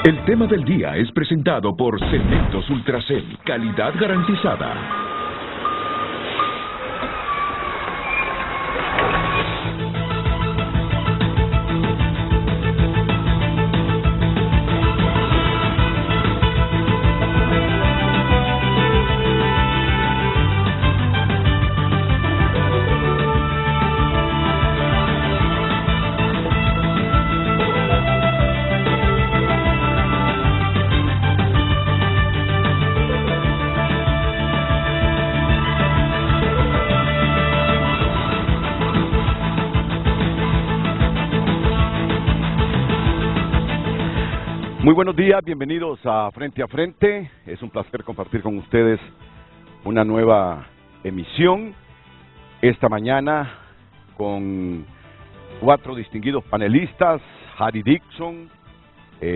El tema del día es presentado por Cementos Ultracel, calidad garantizada. Muy buenos días, bienvenidos a Frente a Frente. Es un placer compartir con ustedes una nueva emisión esta mañana con 4 distinguidos panelistas: Harry Dixon,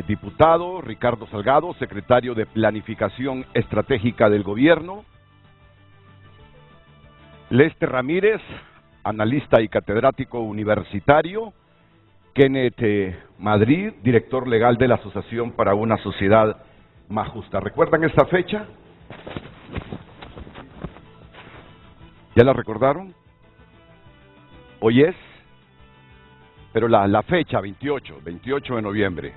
diputado; Ricardo Salgado, secretario de Planificación Estratégica del Gobierno; Lester Ramírez, analista y catedrático universitario; Kenneth Madrid, director legal de la Asociación para una Sociedad Más Justa. ¿Recuerdan esta fecha? ¿Ya la recordaron? Hoy es, pero la fecha, 28 de noviembre.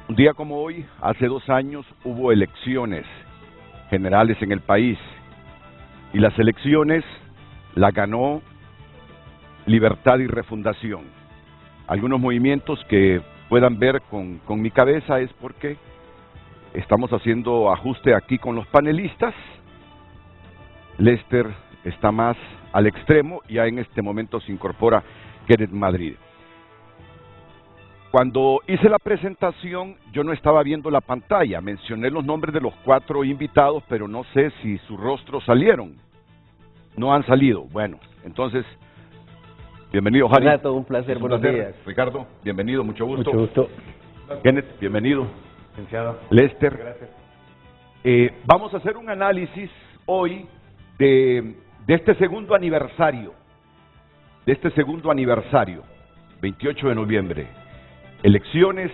Un día como hoy, hace 2 años, hubo elecciones generales en el país. Y las elecciones las ganó Libertad y Refundación. Algunos movimientos que puedan ver con mi cabeza es porque estamos haciendo ajuste aquí con los panelistas. Lester está más al extremo y ya en este momento se incorpora Kenneth Madrid. Cuando hice la presentación yo no estaba viendo la pantalla, mencioné los nombres de los 4 invitados, pero no sé si sus rostros salieron. No han salido. Bueno, entonces, bienvenido, Harry. Renato, un placer, buenos días. Ricardo, bienvenido, mucho gusto. Mucho gusto. Kenneth, bienvenido. Licenciado. Lester. Gracias. Vamos a hacer un análisis hoy de este segundo aniversario. 28 de noviembre. Elecciones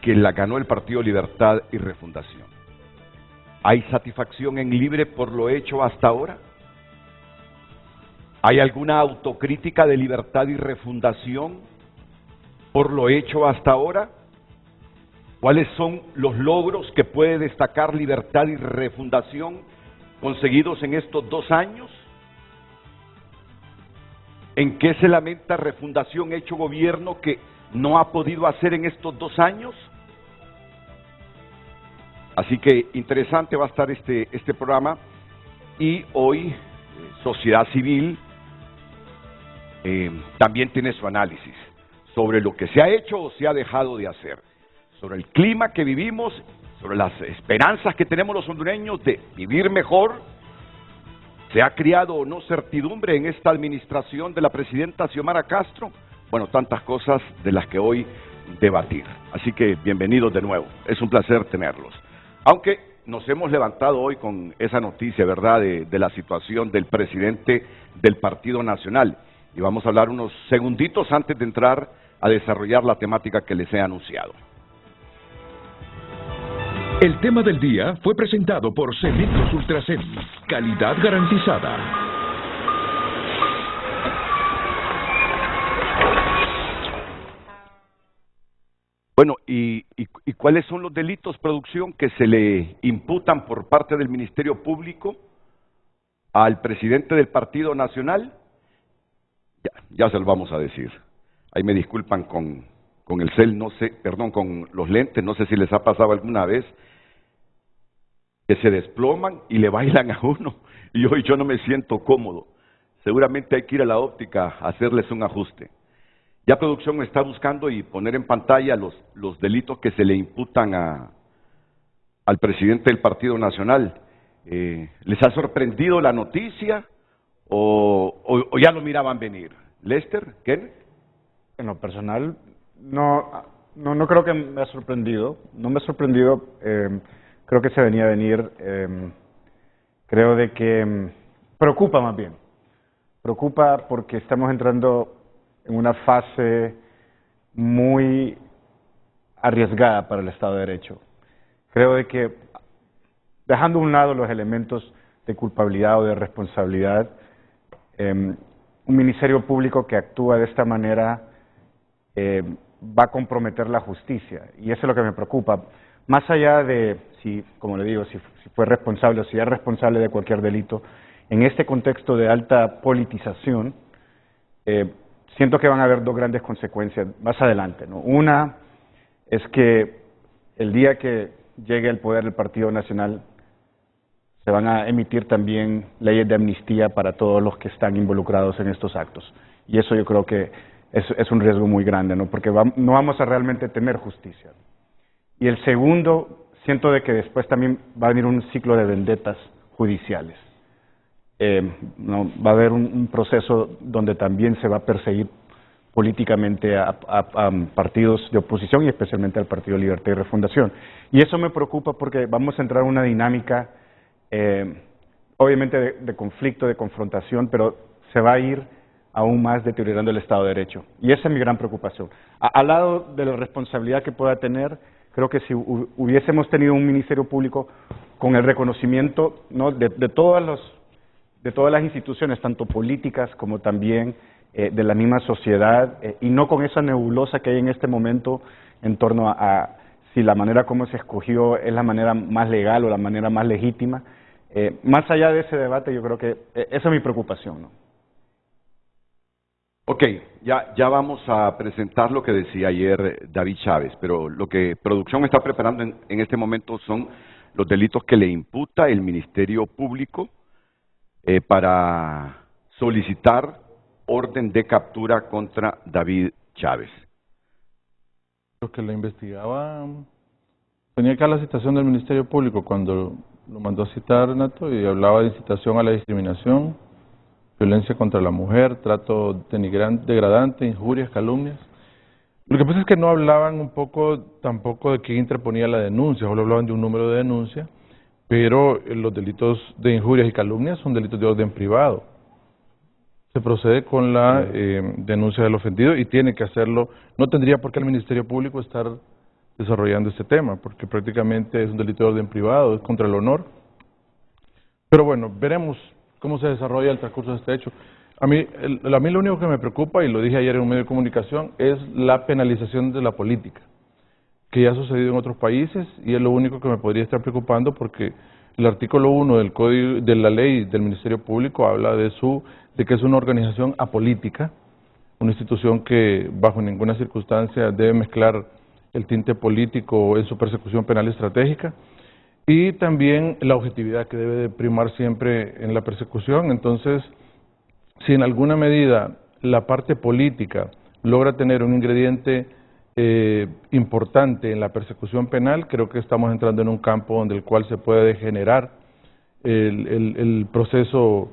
que la ganó el Partido Libertad y Refundación. ¿Hay satisfacción en Libre por lo hecho hasta ahora? ¿Hay alguna autocrítica de Libertad y Refundación por lo hecho hasta ahora? ¿Cuáles son los logros que puede destacar Libertad y Refundación conseguidos en estos 2 años? ¿En qué se lamenta Refundación hecho gobierno que no ha podido hacer en estos 2 años? Así que interesante va a estar este programa. Y hoy Sociedad Civil también tiene su análisis sobre lo que se ha hecho o se ha dejado de hacer, sobre el clima que vivimos, sobre las esperanzas que tenemos los hondureños de vivir mejor. ¿Se ha creado o no certidumbre en esta administración de la presidenta Xiomara Castro? Bueno, tantas cosas de las que hoy debatir. Así que bienvenidos de nuevo, es un placer tenerlos. Aunque nos hemos levantado hoy con esa noticia, ¿verdad?, de la situación del presidente del Partido Nacional. Y vamos a hablar unos segunditos antes de entrar a desarrollar la temática que les he anunciado. El tema del día fue presentado por Cementos Ultracel, calidad garantizada. Bueno, ¿y cuáles son los delitos, producción, que se le imputan por parte del Ministerio Público al presidente del Partido Nacional? Ya se lo vamos a decir. Ahí me disculpan con el cel, no sé, perdón, con los lentes, no sé si les ha pasado alguna vez que se desploman y le bailan a uno, y hoy yo no me siento cómodo. Seguramente hay que ir a la óptica a hacerles un ajuste. Ya producción está buscando y poner en pantalla los delitos que se le imputan al presidente del Partido Nacional. ¿Les ha sorprendido la noticia o ya lo miraban venir? Lester, ¿Ken? En lo personal, no creo que me ha sorprendido. No me ha sorprendido. Creo que se venía a venir. Creo de que preocupa más bien. Preocupa porque estamos entrando en una fase muy arriesgada para el Estado de Derecho. Creo de que, dejando a un lado los elementos de culpabilidad o de responsabilidad, un ministerio público que actúa de esta manera va a comprometer la justicia, y eso es lo que me preocupa. Más allá de si, como le digo, si fue responsable o si es responsable de cualquier delito, en este contexto de alta politización, siento que van a haber dos grandes consecuencias más adelante, ¿no? Una es que el día que llegue al poder el Partido Nacional, se van a emitir también leyes de amnistía para todos los que están involucrados en estos actos. Y eso yo creo que es un riesgo muy grande, ¿no? Porque no vamos a realmente tener justicia. Y el segundo, siento de que después también va a venir un ciclo de vendetas judiciales. ¿No? Va a haber un proceso donde también se va a perseguir políticamente a partidos de oposición y especialmente al Partido Libertad y Refundación. Y eso me preocupa porque vamos a entrar en una dinámica, obviamente de conflicto, de confrontación, pero se va a ir aún más deteriorando el Estado de Derecho. Y esa es mi gran preocupación. Al lado de la responsabilidad que pueda tener, creo que si hubiésemos tenido un Ministerio Público con el reconocimiento, ¿no?, de todas las instituciones, tanto políticas como también de la misma sociedad, y no con esa nebulosa que hay en este momento en torno a si la manera como se escogió es la manera más legal o la manera más legítima. Más allá de ese debate, yo creo que esa es mi preocupación, ¿no? Ok, ya vamos a presentar lo que decía ayer David Chávez, pero lo que producción está preparando en este momento son los delitos que le imputa el Ministerio Público para solicitar orden de captura contra David Chávez. Lo que le investigaba, tenía acá la citación del Ministerio Público cuando lo mandó a citar, Renato, y hablaba de incitación a la discriminación, violencia contra la mujer, trato degradante, injurias, calumnias. Lo que pasa es que no hablaban un poco tampoco de quién interponía la denuncia, solo hablaban de un número de denuncia, pero los delitos de injurias y calumnias son delitos de orden privado. Se procede con la denuncia del ofendido y tiene que hacerlo, no tendría por qué el Ministerio Público estar desarrollando este tema, porque prácticamente es un delito de orden privado, es contra el honor. Pero bueno, veremos cómo se desarrolla el transcurso de este hecho. A mí lo único que me preocupa, y lo dije ayer en un medio de comunicación, es la penalización de la política, que ya ha sucedido en otros países, y es lo único que me podría estar preocupando, porque el artículo 1 del Código de la Ley del Ministerio Público habla de que es una organización apolítica, una institución que bajo ninguna circunstancia debe mezclar el tinte político en su persecución penal estratégica, y también la objetividad que debe de primar siempre en la persecución. Entonces, si en alguna medida la parte política logra tener un ingrediente importante en la persecución penal, creo que estamos entrando en un campo donde el cual se puede degenerar el proceso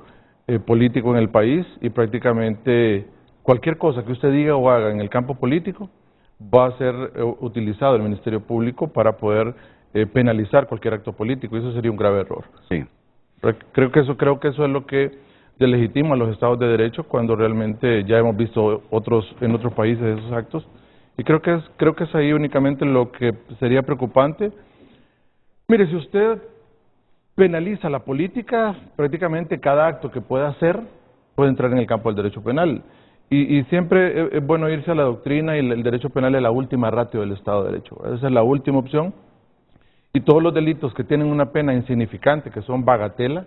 político en el país, y prácticamente cualquier cosa que usted diga o haga en el campo político va a ser utilizado el Ministerio Público para poder penalizar cualquier acto político, y eso sería un grave error. Sí. Creo que eso es lo que delegitima a los estados de derecho, cuando realmente ya hemos visto en otros países esos actos, y creo que es ahí únicamente lo que sería preocupante. Mire, si usted penaliza la política, prácticamente cada acto que pueda hacer puede entrar en el campo del derecho penal, y siempre es bueno irse a la doctrina, y el derecho penal es la última ratio del Estado de Derecho, esa es la última opción. Y todos los delitos que tienen una pena insignificante, que son bagatela,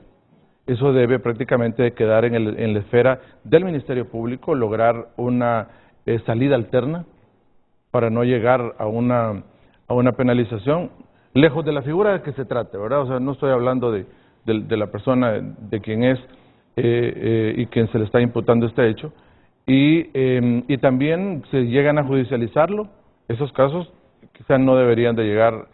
eso debe prácticamente de quedar en la esfera del Ministerio Público, lograr una salida alterna para no llegar a una penalización, lejos de la figura de que se trate, ¿verdad? O sea, no estoy hablando de la persona de quien es y quien se le está imputando este hecho, y también se llegan a judicializarlo, esos casos quizás no deberían de llegar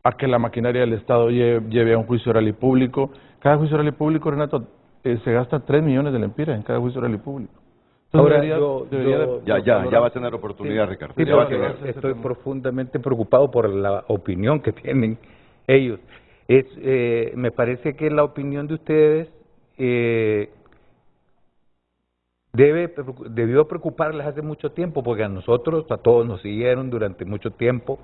a que la maquinaria del Estado lleve a un juicio oral y público. Cada juicio oral y público, Renato, se gasta 3 millones de lempiras en cada juicio oral y público. Entonces, ya va a tener oportunidad, sí, Ricardo. Sí, ya va a tener. Estoy profundamente preocupado por la opinión que tienen ellos. Me parece que la opinión de ustedes debió preocuparles hace mucho tiempo, porque a nosotros, a todos nos siguieron durante mucho tiempo,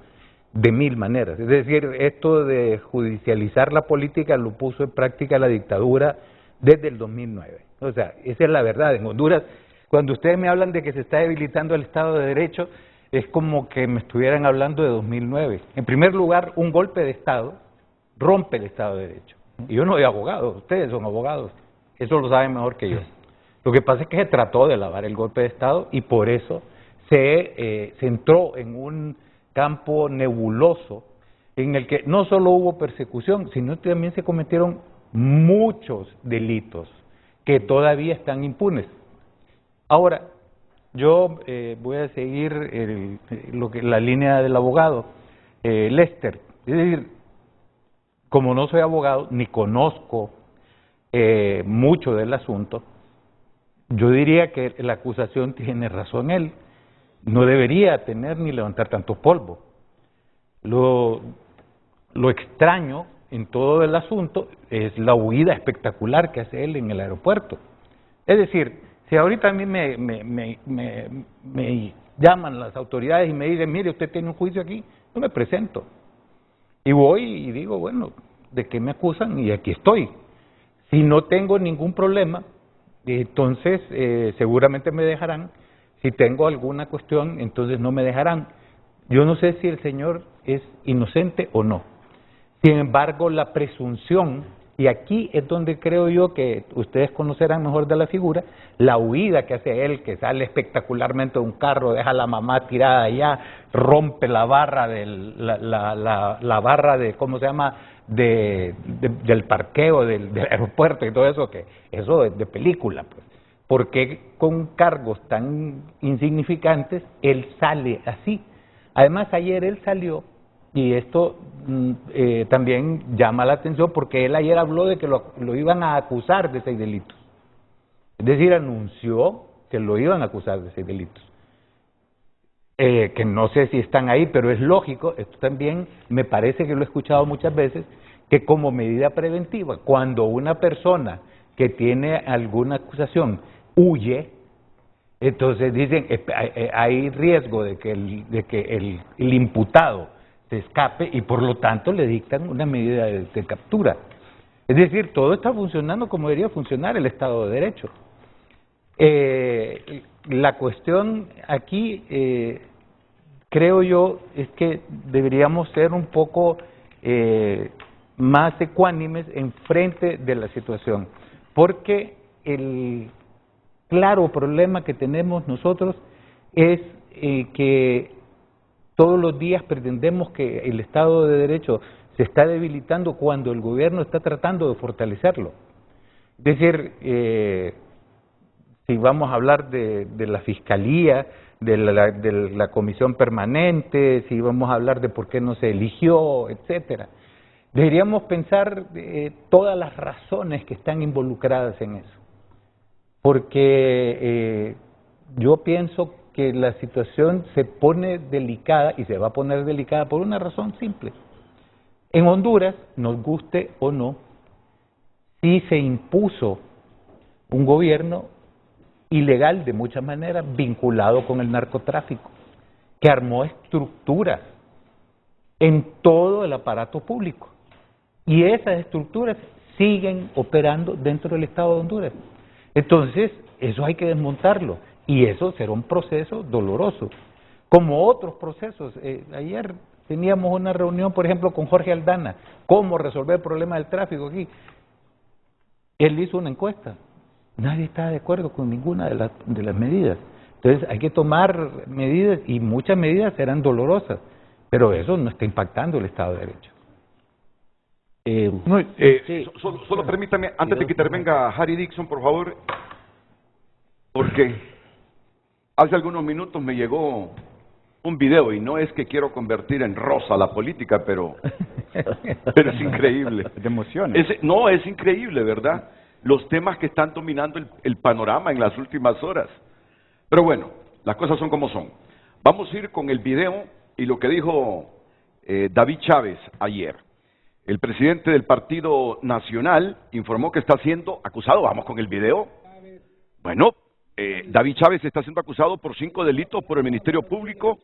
de mil maneras. Es decir, esto de judicializar la política lo puso en práctica la dictadura desde el 2009. O sea, esa es la verdad. En Honduras, cuando ustedes me hablan de que se está debilitando el Estado de Derecho, es como que me estuvieran hablando de 2009. En primer lugar, un golpe de Estado rompe el Estado de Derecho. Y yo no soy abogado, ustedes son abogados, eso lo saben mejor que yo. Lo que pasa es que se trató de lavar el golpe de Estado y por eso se entró en un campo nebuloso en el que no solo hubo persecución, sino que también se cometieron muchos delitos que todavía están impunes. Ahora, yo voy a seguir la línea del abogado Lester. Es decir, como no soy abogado ni conozco mucho del asunto, yo diría que la acusación tiene razón él. No debería tener ni levantar tanto polvo. Lo extraño en todo el asunto es la huida espectacular que hace él en el aeropuerto. Es decir, si ahorita a mí me llaman las autoridades y me dicen, mire, usted tiene un juicio aquí, yo me presento. Y voy y digo, bueno, ¿de qué me acusan? Y aquí estoy. Si no tengo ningún problema, entonces seguramente me dejarán. Si tengo alguna cuestión, entonces no me dejarán. Yo no sé si el señor es inocente o no. Sin embargo, la presunción, y aquí es donde creo yo que ustedes conocerán mejor de la figura, la huida que hace él, que sale espectacularmente de un carro, deja a la mamá tirada allá, rompe la barra la barra de, ¿cómo se llama?, del parqueo del aeropuerto y todo eso, que eso es de película, pues. Porque con cargos tan insignificantes él sale así? Además, ayer él salió, y esto también llama la atención, porque él ayer habló de que lo iban a acusar de 6 delitos. Es decir, anunció que lo iban a acusar de 6 delitos. Que no sé si están ahí, pero es lógico, esto también me parece que lo he escuchado muchas veces, que como medida preventiva, cuando una persona que tiene alguna acusación huye, entonces dicen, hay riesgo de que el imputado se escape y por lo tanto le dictan una medida de captura. Es decir, todo está funcionando como debería funcionar el Estado de Derecho. La cuestión aquí, creo yo, es que deberíamos ser un poco más ecuánimes en frente de la situación, porque el claro problema que tenemos nosotros es que todos los días pretendemos que el Estado de Derecho se está debilitando cuando el gobierno está tratando de fortalecerlo. Es decir, si vamos a hablar de la Fiscalía, de la Comisión Permanente, si vamos a hablar de por qué no se eligió, etcétera, deberíamos pensar todas las razones que están involucradas en eso. Porque yo pienso que la situación se pone delicada y se va a poner delicada por una razón simple. En Honduras, nos guste o no, sí se impuso un gobierno ilegal de muchas maneras, vinculado con el narcotráfico, que armó estructuras en todo el aparato público. Y esas estructuras siguen operando dentro del Estado de Honduras. Entonces, eso hay que desmontarlo, y eso será un proceso doloroso, como otros procesos. Ayer teníamos una reunión, por ejemplo, con Jorge Aldana, cómo resolver el problema del tráfico aquí. Él hizo una encuesta, nadie está de acuerdo con ninguna de las medidas. Entonces, hay que tomar medidas, y muchas medidas serán dolorosas, pero eso no está impactando el Estado de Derecho. Sí. Solo permítame, antes de que intervenga Harry Dixon, por favor, porque hace algunos minutos me llegó un video, y no es que quiero convertir en rosa la política, pero es increíble. De emociones. No, es increíble, ¿verdad? Los temas que están dominando el panorama en las últimas horas. Pero bueno, las cosas son como son. Vamos a ir con el video y lo que dijo David Chávez ayer. El presidente del Partido Nacional informó que está siendo acusado. Vamos con el video. Bueno, David Chávez está siendo acusado por 5 delitos por el Ministerio Público.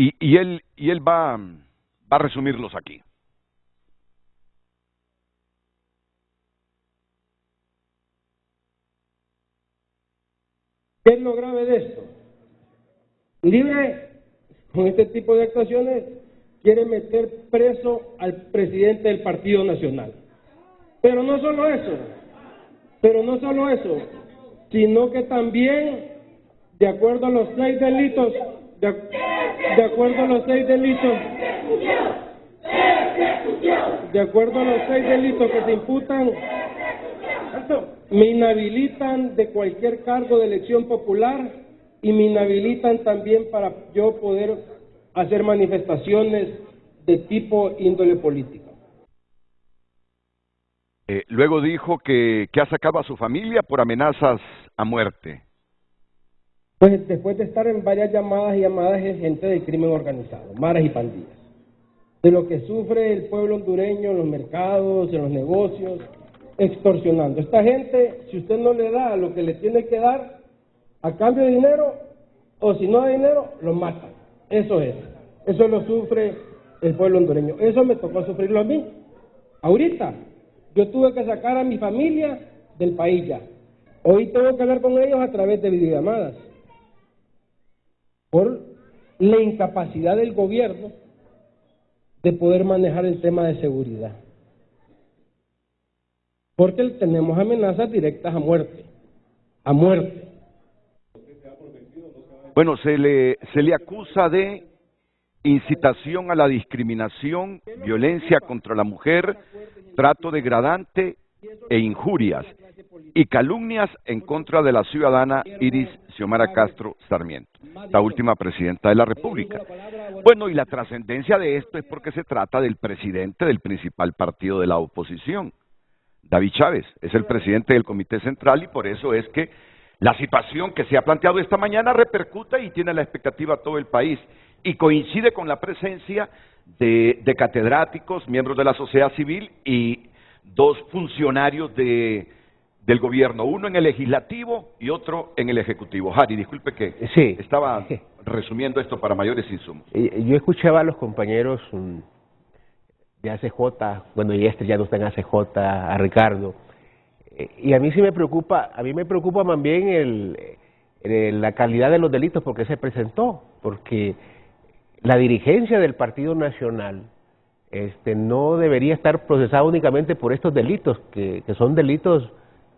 y él va a resumirlos aquí. ¿Qué es lo grave de esto? Libre, con este tipo de actuaciones, quiere meter preso al presidente del Partido Nacional. Pero no solo eso, sino que también, de acuerdo a los 6 delitos, de acuerdo a los 6 delitos que se imputan, me inhabilitan de cualquier cargo de elección popular y me inhabilitan también para yo poder hacer manifestaciones de tipo índole política. Luego dijo que ha sacado a su familia por amenazas a muerte. Pues después de estar en varias llamadas de gente del crimen organizado, maras y pandillas, de lo que sufre el pueblo hondureño en los mercados, en los negocios, extorsionando. Esta gente, si usted no le da lo que le tiene que dar a cambio de dinero, o si no da dinero, lo matan. Eso lo sufre el pueblo hondureño. Eso me tocó sufrirlo a mí. Ahorita, yo tuve que sacar a mi familia del país ya. Hoy tengo que hablar con ellos a través de videollamadas. Por la incapacidad del gobierno de poder manejar el tema de seguridad. Porque tenemos amenazas directas a muerte. A muerte. Bueno, se le acusa de incitación a la discriminación, violencia contra la mujer, trato degradante e injurias, y calumnias en contra de la ciudadana Iris Xiomara Castro Sarmiento, la última presidenta de la República. Bueno, y la trascendencia de esto es porque se trata del presidente del principal partido de la oposición. David Chávez es el presidente del Comité Central y por eso es que la situación que se ha planteado esta mañana repercute y tiene la expectativa a todo el país y coincide con la presencia de catedráticos, miembros de la sociedad civil y 2 funcionarios del gobierno, uno en el legislativo y otro en el ejecutivo. Harry, disculpe que estaba resumiendo esto para mayores insumos. Yo escuchaba a los compañeros de ACJ, bueno, y ya no está en ACJ, a Ricardo, y a mí sí me preocupa, más bien la calidad de los delitos porque se presentó, porque la dirigencia del Partido Nacional no debería estar procesada únicamente por estos delitos, que son delitos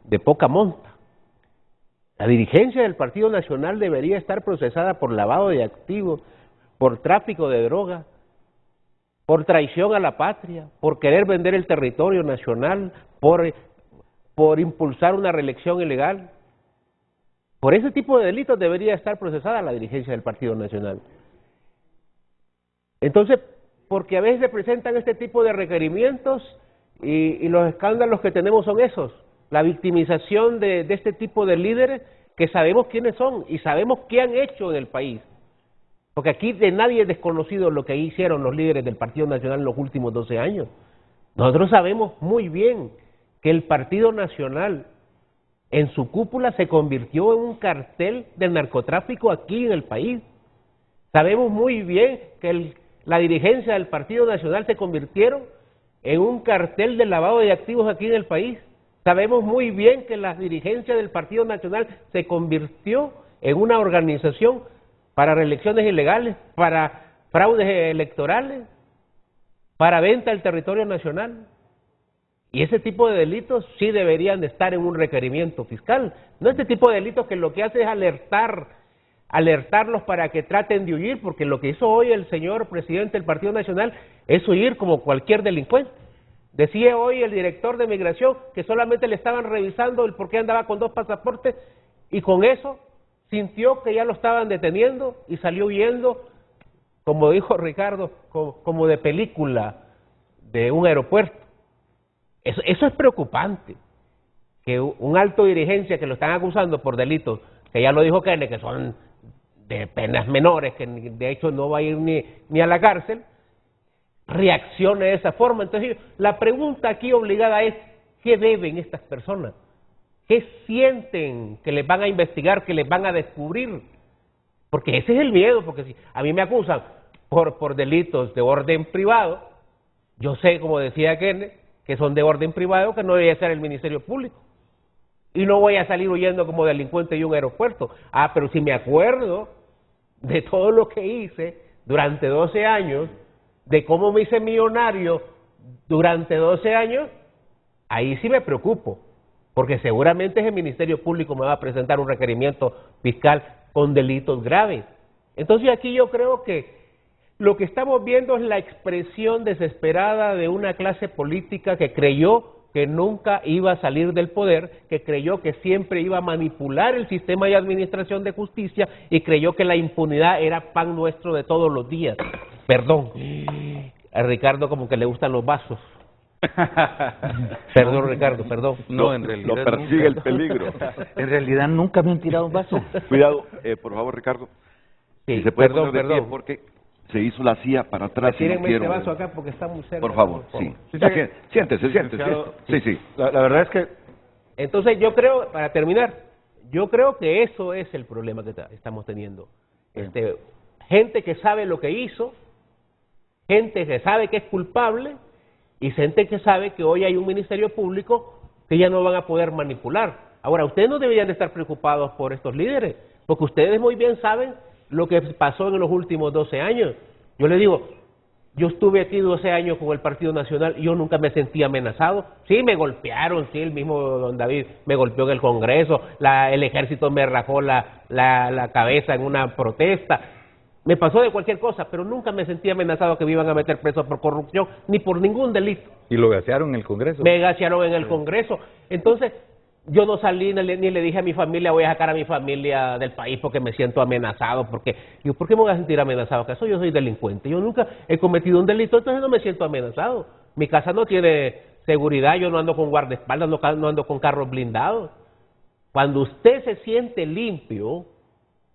de poca monta. La dirigencia del Partido Nacional debería estar procesada por lavado de activos, por tráfico de drogas, por traición a la patria, por querer vender el territorio nacional, por impulsar una reelección ilegal. Por ese tipo de delitos debería estar procesada la dirigencia del Partido Nacional. Entonces, porque a veces se presentan este tipo de requerimientos y los escándalos que tenemos son esos, la victimización de este tipo de líderes que sabemos quiénes son y sabemos qué han hecho en el país. Porque aquí de nadie es desconocido lo que hicieron los líderes del Partido Nacional en los últimos 12 años. Nosotros sabemos muy bien que el Partido Nacional en su cúpula se convirtió en un cartel del narcotráfico aquí en el país. Sabemos muy bien que la dirigencia del Partido Nacional se convirtieron en un cartel de lavado de activos aquí en el país. Sabemos muy bien que la dirigencia del Partido Nacional se convirtió en una organización para reelecciones ilegales, para fraudes electorales, para venta del territorio nacional. Y ese tipo de delitos sí deberían de estar en un requerimiento fiscal. No este tipo de delitos que lo que hace es alertarlos para que traten de huir, porque lo que hizo hoy el señor presidente del Partido Nacional es huir como cualquier delincuente. Decía hoy el director de Migración que solamente le estaban revisando el por qué andaba con 2 pasaportes y con eso sintió que ya lo estaban deteniendo y salió huyendo, como dijo Ricardo, como de película de un aeropuerto. Eso es preocupante, que un alto dirigencia que lo están acusando por delitos, que ya lo dijo Kenneth, que son de penas menores, que de hecho no va a ir ni a la cárcel, reaccione de esa forma. Entonces, la pregunta aquí obligada es, ¿qué deben estas personas? ¿Qué sienten que les van a investigar, que les van a descubrir? Porque ese es el miedo, porque si a mí me acusan por delitos de orden privado. Yo sé, como decía Kenneth, que son de orden privado, que no debe ser el Ministerio Público. Y no voy a salir huyendo como delincuente de un aeropuerto. Ah, pero si me acuerdo de todo lo que hice durante 12 años, de cómo me hice millonario durante 12 años, ahí sí me preocupo, porque seguramente el Ministerio Público me va a presentar un requerimiento fiscal con delitos graves. Entonces aquí yo creo que lo que estamos viendo es la expresión desesperada de una clase política que creyó que nunca iba a salir del poder, que creyó que siempre iba a manipular el sistema de administración de justicia y creyó que la impunidad era pan nuestro de todos los días. Perdón, a Ricardo como que le gustan los vasos. Perdón, Ricardo, perdón. No, en realidad lo persigue el peligro. En realidad nunca me han tirado un vaso. Cuidado, por favor, Ricardo. Sí, si se puede perdón, poner de pie porque se hizo la silla para atrás. Tírenme no este vaso acá porque está muy cerca. Por favor, sí. Siéntese. Sí, sí. La verdad es que... Entonces yo creo, para terminar, yo creo que eso es el problema que estamos teniendo. Gente que sabe lo que hizo, gente que sabe que es culpable y gente que sabe que hoy hay un Ministerio Público que ya no van a poder manipular. Ahora, ustedes no deberían de estar preocupados por estos líderes, porque ustedes muy bien saben lo que pasó en los últimos 12 años. Yo les digo, yo estuve aquí 12 años con el Partido Nacional y yo nunca me sentí amenazado. Sí, me golpearon, sí, el mismo don David me golpeó en el Congreso, el ejército me rajó la cabeza en una protesta. Me pasó de cualquier cosa, pero nunca me sentí amenazado que me iban a meter preso por corrupción, ni por ningún delito. ¿Y lo gasearon en el Congreso? Me gasearon en el Congreso. Entonces, yo no salí ni le dije a mi familia, voy a sacar a mi familia del país porque me siento amenazado. Porque yo, ¿por qué me voy a sentir amenazado? ¿Acaso yo soy delincuente? Yo nunca he cometido un delito, entonces no me siento amenazado. Mi casa no tiene seguridad, yo no ando con guardaespaldas, no ando con carros blindados. Cuando usted se siente limpio,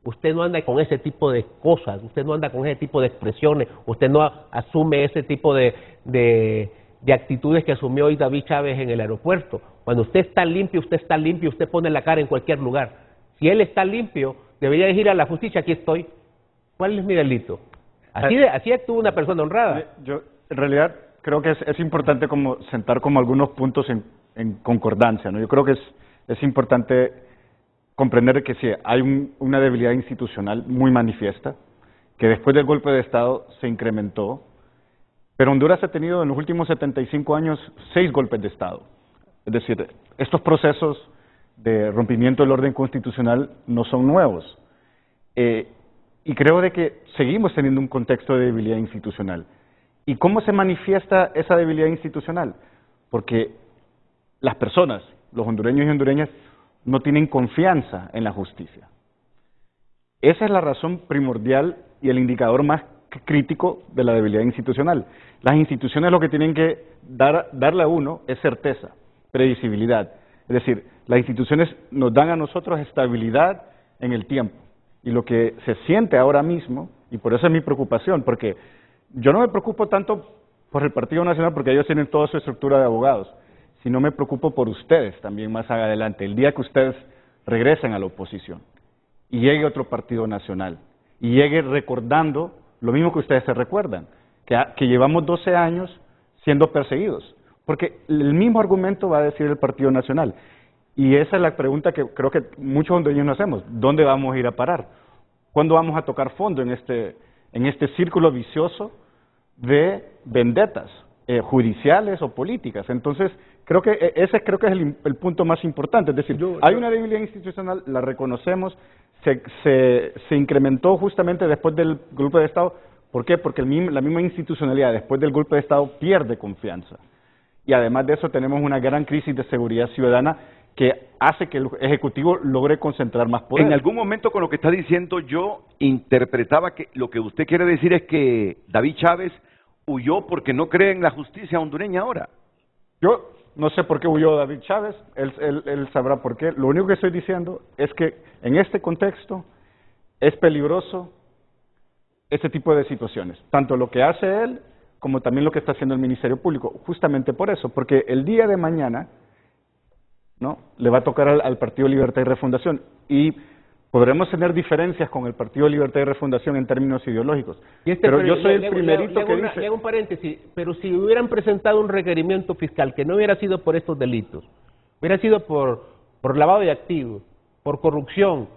usted no anda con ese tipo de cosas, usted no anda con ese tipo de expresiones, usted no asume ese tipo de actitudes que asumió hoy David Chávez en el aeropuerto. Cuando usted está limpio, usted pone la cara en cualquier lugar. Si él está limpio, debería ir a la justicia, aquí estoy. ¿Cuál es mi delito? Así actúa una persona honrada. Yo, en realidad, creo que es importante como sentar como algunos puntos en concordancia, ¿no? Yo creo que es importante comprender que sí, hay una debilidad institucional muy manifiesta, que después del golpe de Estado se incrementó, pero Honduras ha tenido en los últimos 75 años 6 golpes de Estado. Es decir, estos procesos de rompimiento del orden constitucional no son nuevos. Y creo de que seguimos teniendo un contexto de debilidad institucional. ¿Y cómo se manifiesta esa debilidad institucional? Porque las personas, los hondureños y hondureñas, no tienen confianza en la justicia. Esa es la razón primordial y el indicador más crítico de la debilidad institucional. Las instituciones lo que tienen que darle a uno es certeza, previsibilidad. Es decir, las instituciones nos dan a nosotros estabilidad en el tiempo. Y lo que se siente ahora mismo, y por eso es mi preocupación, porque yo no me preocupo tanto por el Partido Nacional, porque ellos tienen toda su estructura de abogados, sino me preocupo por ustedes también más adelante, el día que ustedes regresen a la oposición y llegue otro Partido Nacional y llegue recordando lo mismo que ustedes se recuerdan, que llevamos 12 años siendo perseguidos, porque el mismo argumento va a decir el Partido Nacional. Y esa es la pregunta que creo que muchos hondureños nos hacemos, ¿dónde vamos a ir a parar? ¿Cuándo vamos a tocar fondo en este círculo vicioso de vendetas judiciales o políticas? Entonces, ese creo que es el punto más importante, es decir, hay una debilidad institucional, la reconocemos, se incrementó justamente después del golpe de Estado. ¿Por qué? Porque la misma institucionalidad después del golpe de Estado pierde confianza. Y además de eso tenemos una gran crisis de seguridad ciudadana que hace que el Ejecutivo logre concentrar más poder. En algún momento con lo que está diciendo yo interpretaba que lo que usted quiere decir es que David Chávez huyó porque no cree en la justicia hondureña ahora. Yo no sé por qué huyó David Chávez, él sabrá por qué. Lo único que estoy diciendo es que en este contexto es peligroso este tipo de situaciones, tanto lo que hace él como también lo que está haciendo el Ministerio Público, justamente por eso, porque el día de mañana, ¿no?, le va a tocar al Partido Libertad y Refundación, y Podremos tener diferencias con el Partido Libertad y Refundación en términos ideológicos, pero yo soy el primerito que dice... Le hago un paréntesis, pero si hubieran presentado un requerimiento fiscal que no hubiera sido por estos delitos, hubiera sido por lavado de activos, por corrupción,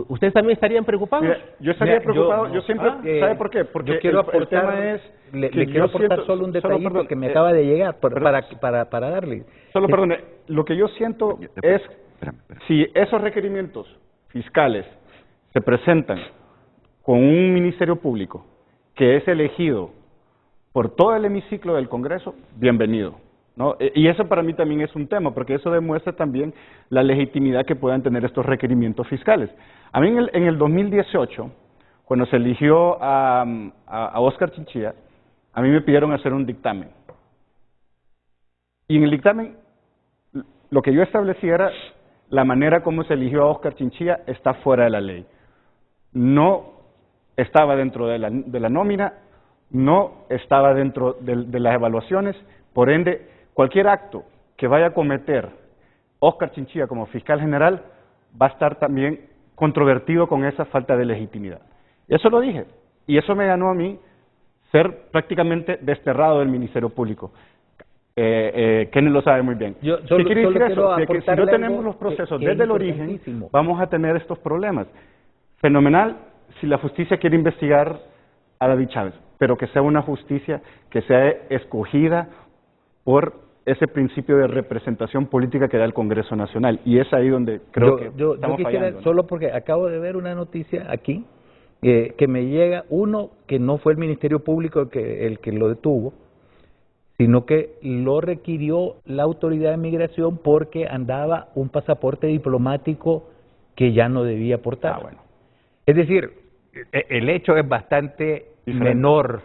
¿ustedes también estarían preocupados? Mira, yo estaría preocupado, yo siempre... ¿Sabe por qué? Porque yo quiero el tema es... le quiero aportar solo un detallito que me acaba de llegar para darle. Solo, perdone, lo que yo siento es, si esos requerimientos fiscales se presentan con un ministerio público que es elegido por todo el hemiciclo del Congreso, bienvenido, ¿no? Y eso para mí también es un tema, porque eso demuestra también la legitimidad que puedan tener estos requerimientos fiscales. A mí en el 2018, cuando se eligió a Óscar Chinchilla, a mí me pidieron hacer un dictamen. Y en el dictamen, lo que yo establecí era la manera como se eligió a Óscar Chinchilla está fuera de la ley. No estaba dentro de la nómina, no estaba dentro de las evaluaciones, por ende, cualquier acto que vaya a cometer Óscar Chinchilla como fiscal general va a estar también controvertido con esa falta de legitimidad. Eso lo dije, y eso me ganó a mí ser prácticamente desterrado del Ministerio Público. Kenny lo sabe muy bien. Yo ¿Qué solo quiere decir quiero eso? De que si no tenemos los procesos desde el origen, vamos a tener estos problemas. Fenomenal si la justicia quiere investigar a David Chávez, pero que sea una justicia que sea escogida por ese principio de representación política que da el Congreso Nacional. Y es ahí donde creo que estamos quisiera, fallando, ¿no? Solo porque acabo de ver una noticia aquí, que me llega, uno, que no fue el Ministerio Público el que lo detuvo, sino que lo requirió la Autoridad de Migración porque andaba un pasaporte diplomático que ya no debía portar. Bueno. Es decir, el hecho es bastante menor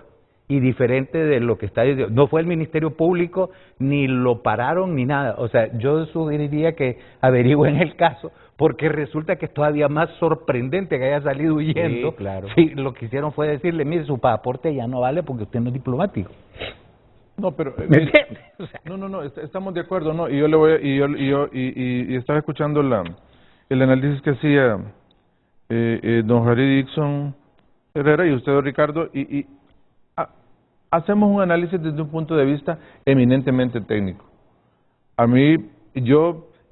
y diferente de lo que está diciendo. No fue el Ministerio Público, ni lo pararon, ni nada. O sea, yo sugeriría que averigüen el caso, porque resulta que es todavía más sorprendente que haya salido huyendo. Sí, claro. Sí, lo que hicieron fue decirle, mire, su pasaporte ya no vale porque usted no es diplomático. No, pero ¿Me entiendes? O sea, no, estamos de acuerdo, no, y yo le voy y estaba escuchando el análisis que hacía don Harry Dixon Herrera y usted, don Ricardo, y hacemos un análisis desde un punto de vista eminentemente técnico. A mí,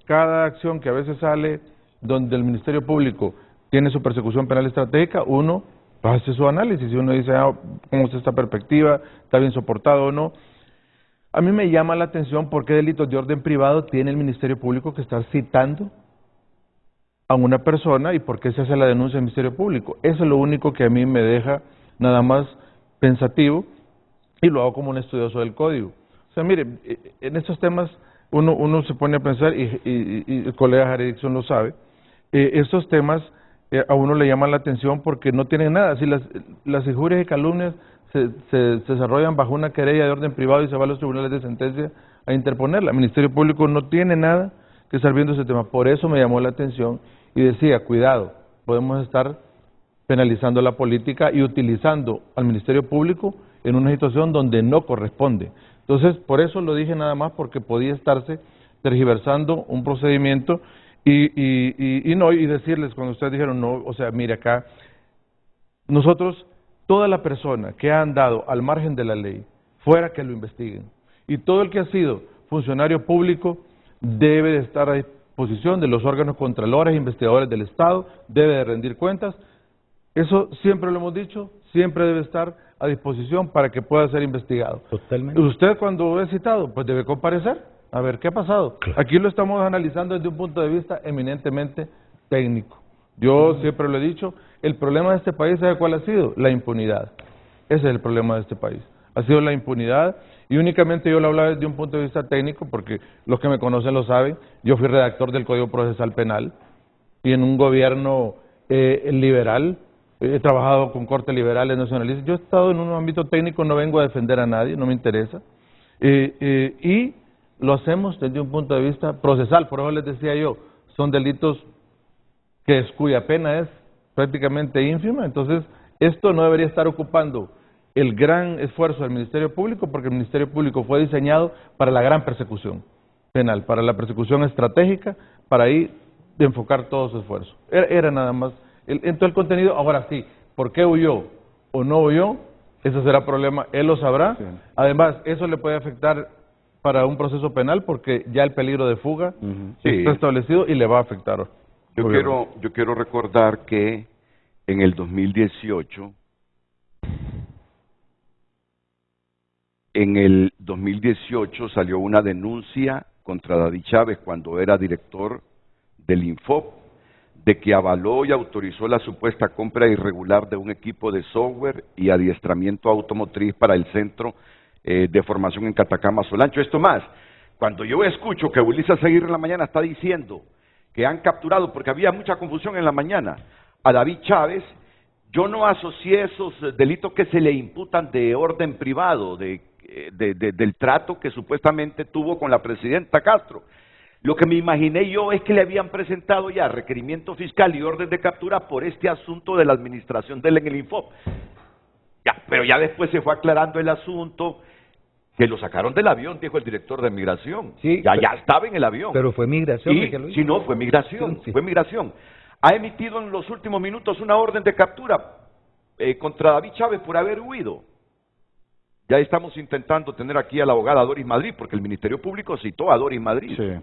cada acción que a veces sale donde el Ministerio Público tiene su persecución penal estratégica, uno hace su análisis y uno dice, ¿cómo está esta perspectiva? ¿Está bien soportado o no? A mí me llama la atención por qué delitos de orden privado tiene el Ministerio Público que estar citando a una persona y por qué se hace la denuncia del Ministerio Público. Eso es lo único que a mí me deja nada más pensativo y lo hago como un estudioso del código. O sea, mire, en estos temas uno se pone a pensar, y el colega Harry Dixon lo sabe, estos temas a uno le llaman la atención porque no tienen nada. Si las injurias y calumnias se desarrollan bajo una querella de orden privado y se va a los tribunales de sentencia a interponerla. El Ministerio Público no tiene nada que estar viendo ese tema. Por eso me llamó la atención y decía, cuidado, podemos estar penalizando la política y utilizando al Ministerio Público en una situación donde no corresponde. Entonces, por eso lo dije nada más, porque podía estarse tergiversando un procedimiento y decirles, cuando ustedes dijeron, no, o sea, mire acá, nosotros, toda la persona que ha andado al margen de la ley, fuera que lo investiguen, y todo el que ha sido funcionario público debe de estar a disposición de los órganos contralores e investigadores del Estado, debe de rendir cuentas. Eso siempre lo hemos dicho, siempre debe estar a disposición para que pueda ser investigado. Totalmente. Usted cuando es citado, pues debe comparecer, a ver qué ha pasado. Claro. Aquí lo estamos analizando desde un punto de vista eminentemente técnico. Yo siempre lo he dicho, el problema de este país, ¿sabe cuál ha sido? La impunidad. Ese es el problema de este país. Ha sido la impunidad, y únicamente yo lo hablaba desde un punto de vista técnico, porque los que me conocen lo saben. Yo fui redactor del Código Procesal Penal, y en un gobierno liberal, he trabajado con cortes liberales nacionalistas. Yo he estado en un ámbito técnico, no vengo a defender a nadie, no me interesa. Y lo hacemos desde un punto de vista procesal. Por eso les decía yo, son delitos cuya pena es prácticamente ínfima. Entonces, esto no debería estar ocupando el gran esfuerzo del Ministerio Público, porque el Ministerio Público fue diseñado para la gran persecución penal, para la persecución estratégica, para ahí de enfocar todo su esfuerzo. Era nada más, en todo el contenido. Ahora sí, ¿por qué huyó o no huyó? Ese será problema, él lo sabrá. Sí. Además, eso le puede afectar para un proceso penal porque ya el peligro de fuga Sí. está establecido y le va a afectar. Yo quiero recordar que en el 2018, salió una denuncia contra David Chávez cuando era director del Infop, de que avaló y autorizó la supuesta compra irregular de un equipo de software y adiestramiento automotriz para el centro de formación en Catacama, Solancho. Esto más, cuando yo escucho que Ulises Aguirre en la mañana está diciendo que han capturado, porque había mucha confusión en la mañana, a David Chávez, yo no asocié esos delitos que se le imputan de orden privado, del trato que supuestamente tuvo con la presidenta Castro. Lo que me imaginé yo es que le habían presentado ya requerimiento fiscal y orden de captura por este asunto de la administración de él en el Infop. Ya, pero ya después se fue aclarando el asunto, que lo sacaron del avión, dijo el director de Migración. Sí, ya estaba en el avión. Pero fue Migración Y, el que lo hizo. si no, fue Migración, Sí. fue Migración. Ha emitido en los últimos minutos una orden de captura contra David Chávez por haber huido. Ya estamos intentando tener aquí a la abogada Doris Madrid, porque el Ministerio Público citó a Doris Madrid. Sí.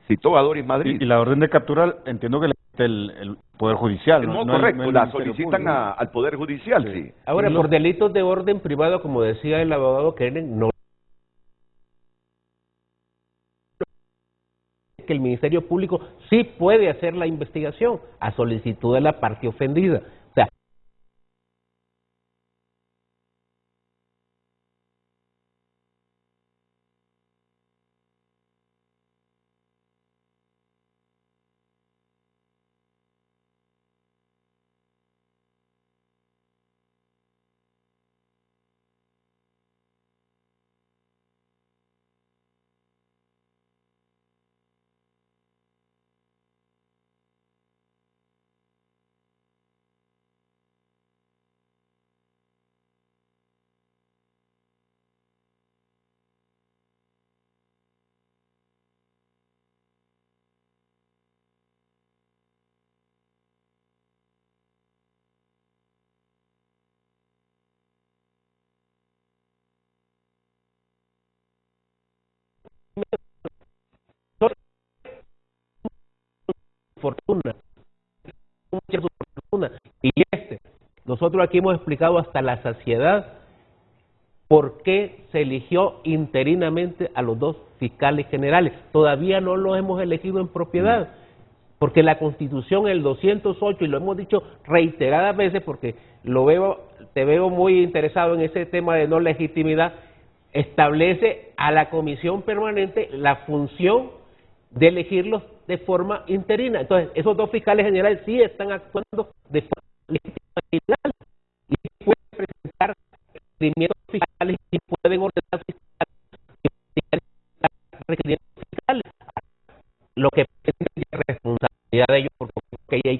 Citó a Doris Madrid. Y la orden de captura entiendo que le emite el Poder Judicial, ¿no? No, No el- correcto, no el la Ministerio solicitan Público. al Poder Judicial, sí. Ahora, por delitos de orden privado, como decía el abogado Keren, no que el Ministerio Público sí puede hacer la investigación a solicitud de la parte ofendida. O sea, fortuna, mucha fortuna. Y nosotros aquí hemos explicado hasta la saciedad por qué se eligió interinamente a los dos fiscales generales. Todavía no los hemos elegido en propiedad, porque la Constitución, el 208, y lo hemos dicho reiteradas veces, porque te veo muy interesado en ese tema de no legitimidad, establece a la Comisión Permanente la función de elegirlos de forma interina. Entonces, esos dos fiscales generales sí están actuando de forma legítima y legal, y pueden presentar requerimientos fiscales y pueden ordenar requerimientos fiscales. Lo que pretende es responsabilidad de ellos, porque hay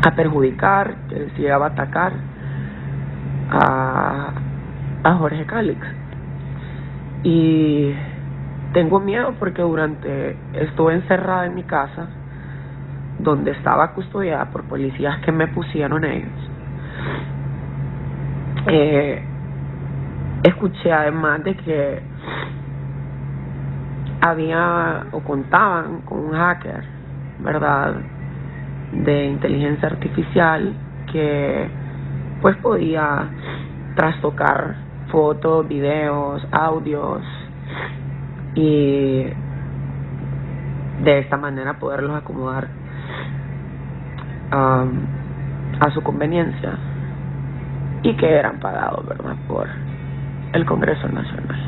a perjudicar, que se llegaba a atacar a Jorge Cálix. Y tengo miedo porque estuve encerrada en mi casa, donde estaba custodiada por policías que me pusieron ellos. Escuché además de que había o contaban con un hacker, ¿verdad?, de inteligencia artificial que pues podía trastocar fotos, videos, audios y de esta manera poderlos acomodar a su conveniencia, y que eran pagados, ¿verdad?, por el Congreso Nacional.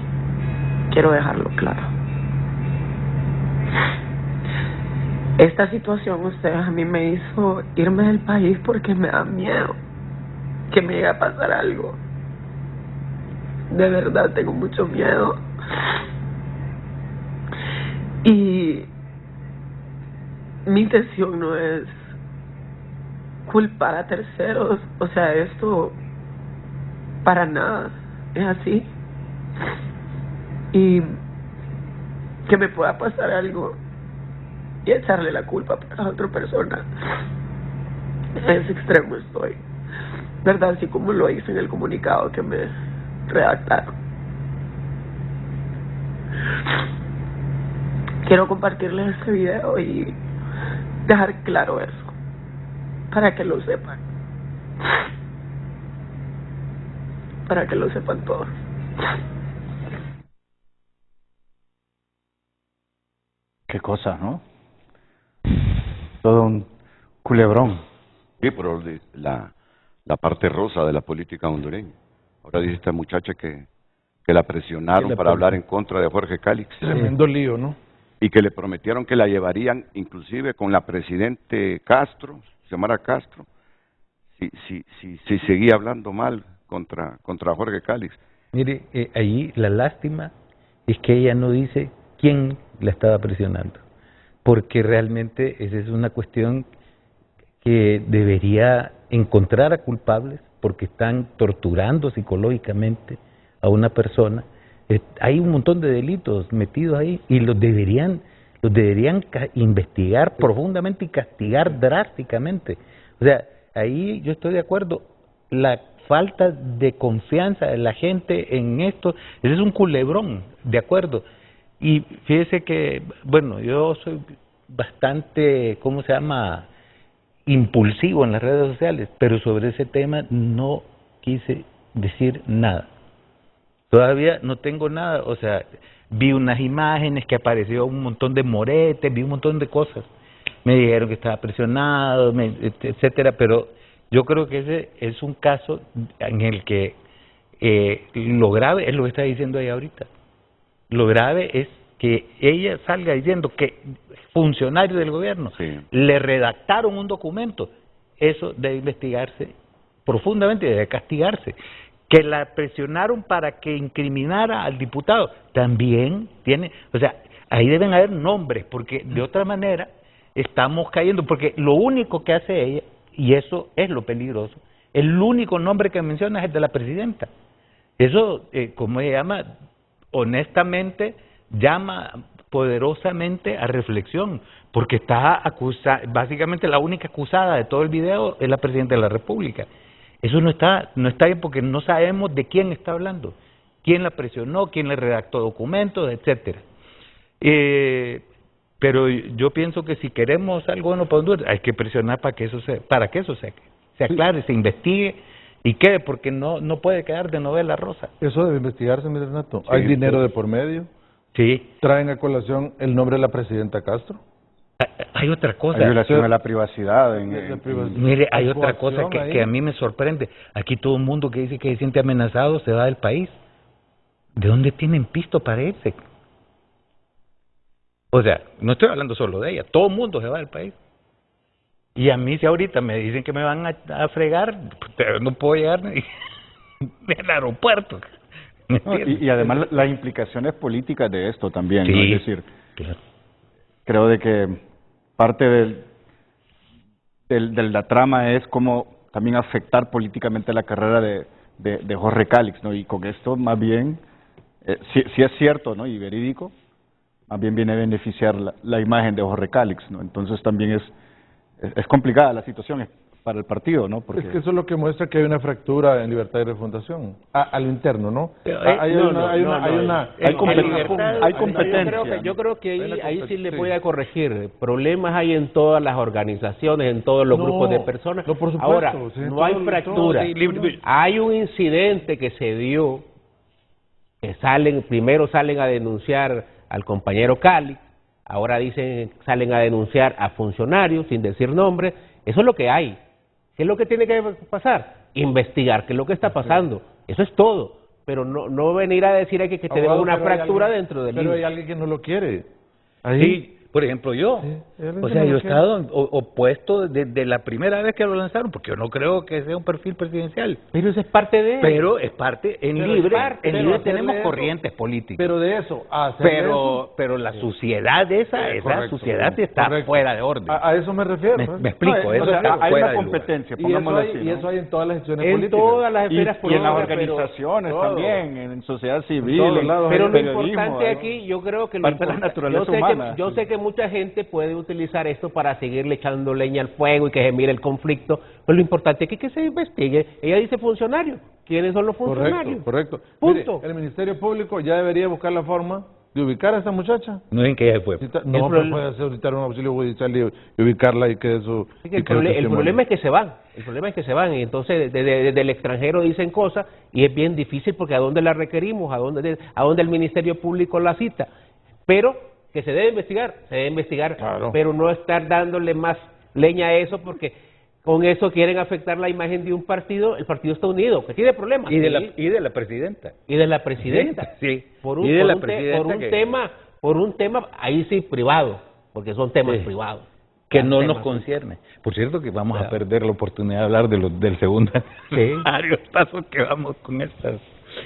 Quiero dejarlo claro. Esta situación, ustedes, a mí me hizo irme del país porque me da miedo que me llegue a pasar algo. De verdad tengo mucho miedo. Y mi intención no es culpar a terceros, o sea, esto para nada es así. Y que me pueda pasar algo y echarle la culpa a otra persona, a ese extremo estoy, ¿verdad? Así como lo hice en el comunicado que me redactaron. Quiero compartirles este video y dejar claro eso, para que lo sepan, para que lo sepan todos. Qué cosa, ¿no? Todo un culebrón. Sí, pero la parte rosa de la política hondureña. Ahora dice esta muchacha que la presionaron para hablar en contra de Jorge Cálix. Tremendo lío, ¿no? Y que le prometieron que la llevarían inclusive con la presidente Castro, Xiomara Castro, si seguía hablando mal contra Jorge Cálix. Mire, allí la lástima es que ella no dice quién la estaba presionando, porque realmente esa es una cuestión que debería encontrar a culpables, porque están torturando psicológicamente a una persona. Hay un montón de delitos metidos ahí y los deberían investigar profundamente y castigar drásticamente. O sea, ahí yo estoy de acuerdo. La falta de confianza de la gente en esto, ese es un culebrón, de acuerdo. Y fíjese que, bueno, yo soy bastante, ¿cómo se llama?, impulsivo en las redes sociales, pero sobre ese tema no quise decir nada. Todavía no tengo nada, o sea, vi unas imágenes que apareció un montón de moretes, vi un montón de cosas. Me dijeron que estaba presionado, etcétera, pero yo creo que ese es un caso en el que lo grave es lo que está diciendo ella ahorita. Lo grave es que ella salga diciendo que funcionarios del gobierno le redactaron un documento. Eso debe investigarse profundamente y debe castigarse. Que la presionaron para que incriminara al diputado, también tiene, o sea, ahí deben haber nombres, porque de otra manera estamos cayendo, porque lo único que hace ella, y eso es lo peligroso, el único nombre que menciona es el de la presidenta. Eso, como ella llama, honestamente, llama poderosamente a reflexión, porque está básicamente la única acusada de todo el video es la presidenta de la República. Eso no está bien porque no sabemos de quién está hablando, quién la presionó, quién le redactó documentos, etcétera. Pero yo pienso que si queremos algo bueno para Honduras, hay que presionar para que eso se aclare, se investigue y quede, porque no puede quedar de novela rosa. Eso debe investigarse, mi Renato. Sí, ¿Hay dinero de por medio? Sí. ¿Traen a colación el nombre de la presidenta Castro? Hay otra cosa. Hay violación a la privacidad. Mire, hay otra cosa que a mí me sorprende. Aquí todo el mundo que dice que se siente amenazado se va del país. ¿De dónde tienen pisto para irse? O sea, no estoy hablando solo de ella, todo el mundo se va del país. Y a mí si ahorita me dicen que me van a fregar, pues, no puedo llegar ni al aeropuerto. No, y además las implicaciones políticas de esto también, sí, ¿no? Es decir, claro, creo de que parte de la trama es cómo también afectar políticamente la carrera de Jorge Cálix, ¿no? Y con esto más bien, si es cierto, ¿no? Y verídico, más bien viene a beneficiar la imagen de Jorge Cálix, ¿no? Entonces también es complicada la situación para el partido, ¿no? Porque Es que eso es lo que muestra que hay una fractura en libertad de refundación, a lo interno, ¿no? Hay competencia. Yo creo que ahí sí le voy a corregir. Problemas hay en todas las organizaciones, en todos los grupos de personas. No, por supuesto. Ahora, Sí, no hay fractura. Hay un incidente que se dio, que primero salen a denunciar al compañero Cálix, ahora salen a denunciar a funcionarios sin decir nombres. Eso es lo que hay. ¿Qué es lo que tiene que pasar? Investigar qué es lo que está pasando. Eso es todo. Pero no venir a decir que tenemos una fractura dentro del Pero hay alguien que no lo quiere. Sí, por ejemplo yo. Sí, O sea, yo he estado opuesto desde la primera vez que lo lanzaron, porque yo no creo que sea un perfil presidencial. Pero eso es parte de... Pero es parte, en Pero Libre, es parte, en pero Libre hacerle tenemos eso, corrientes políticas. Pero de eso, a hacerle eso, Pero la suciedad esa correcto, suciedad está correcto. fuera de orden. a eso me refiero. Me explico, No, eso o sea, está hay fuera una de lugar. competencia, Y pongámoslo así, ¿no? eso hay en todas las instituciones En políticas. todas las esferas Y en las políticas, pero organizaciones todo. también, en sociedad civil, todos lados Pero en lo periodismo, importante ¿no? aquí, yo creo que Parte de la naturaleza humana. yo sé que mucha gente puede utilizar esto para seguirle echando leña al fuego y que se mire el conflicto, pero lo importante aquí es que se investigue. Ella dice funcionarios. ¿Quiénes son los funcionarios? Correcto. Punto. Mire, el Ministerio Público ya debería buscar la forma de ubicar a esa muchacha. No es en que ella fue. No, pero puede solicitar un auxilio judicial y ubicarla y que eso... Sí, que el problema es que se van. El problema es que se van y entonces desde el extranjero dicen cosas y es bien difícil porque ¿a dónde la requerimos? ¿A dónde el Ministerio Público la cita? Pero que se debe investigar, Claro. pero no estar dándole más leña a eso porque con eso quieren afectar la imagen de un partido. El partido está unido, que tiene problemas. Y de sí. la presidenta. Y de la presidenta. Sí. Por Y de la un presidenta por un tema ahí sí privado, porque son temas Sí. privados. Que Son no temas- nos concierne. Por cierto que vamos a perder la oportunidad de hablar del segundo Sí. aniversario, paso que vamos con estas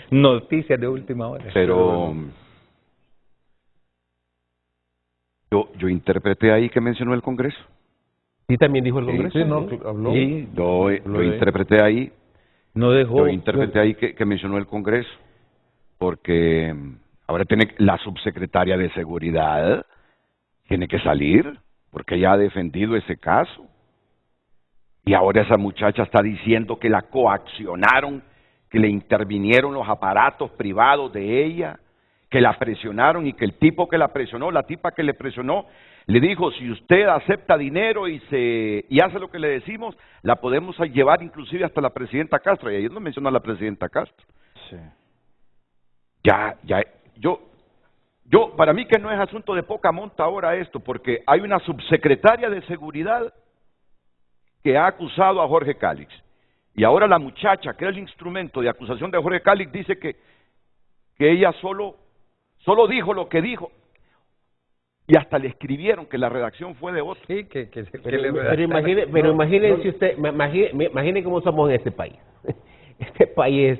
noticias de última hora. Pero yo interpreté ahí que mencionó el Congreso. Sí, también dijo el Sí. Congreso. Sí, no, sí. habló. Sí, Yo Lo de- interpreté ahí, no dejó. que mencionó el Congreso, porque ahora tiene la subsecretaria de Seguridad, tiene que salir, porque ella ha defendido ese caso. Y ahora esa muchacha está diciendo que la coaccionaron, que le intervinieron los aparatos privados de ella, que la presionaron y que el tipo que la presionó, la tipa que le presionó, le dijo, si usted acepta dinero y hace lo que le decimos, la podemos llevar inclusive hasta la presidenta Castro. Y ahí no menciona a la presidenta Castro. Sí. Yo, para mí que no es asunto de poca monta ahora esto, porque hay una subsecretaria de Seguridad que ha acusado a Jorge Cálix. Y ahora la muchacha, que era el instrumento de acusación de Jorge Cálix, dice que ella solo dijo lo que dijo. Y hasta le escribieron que la redacción fue de otro. Sí, Pero imagínense usted, imagine cómo somos en este país. Este país,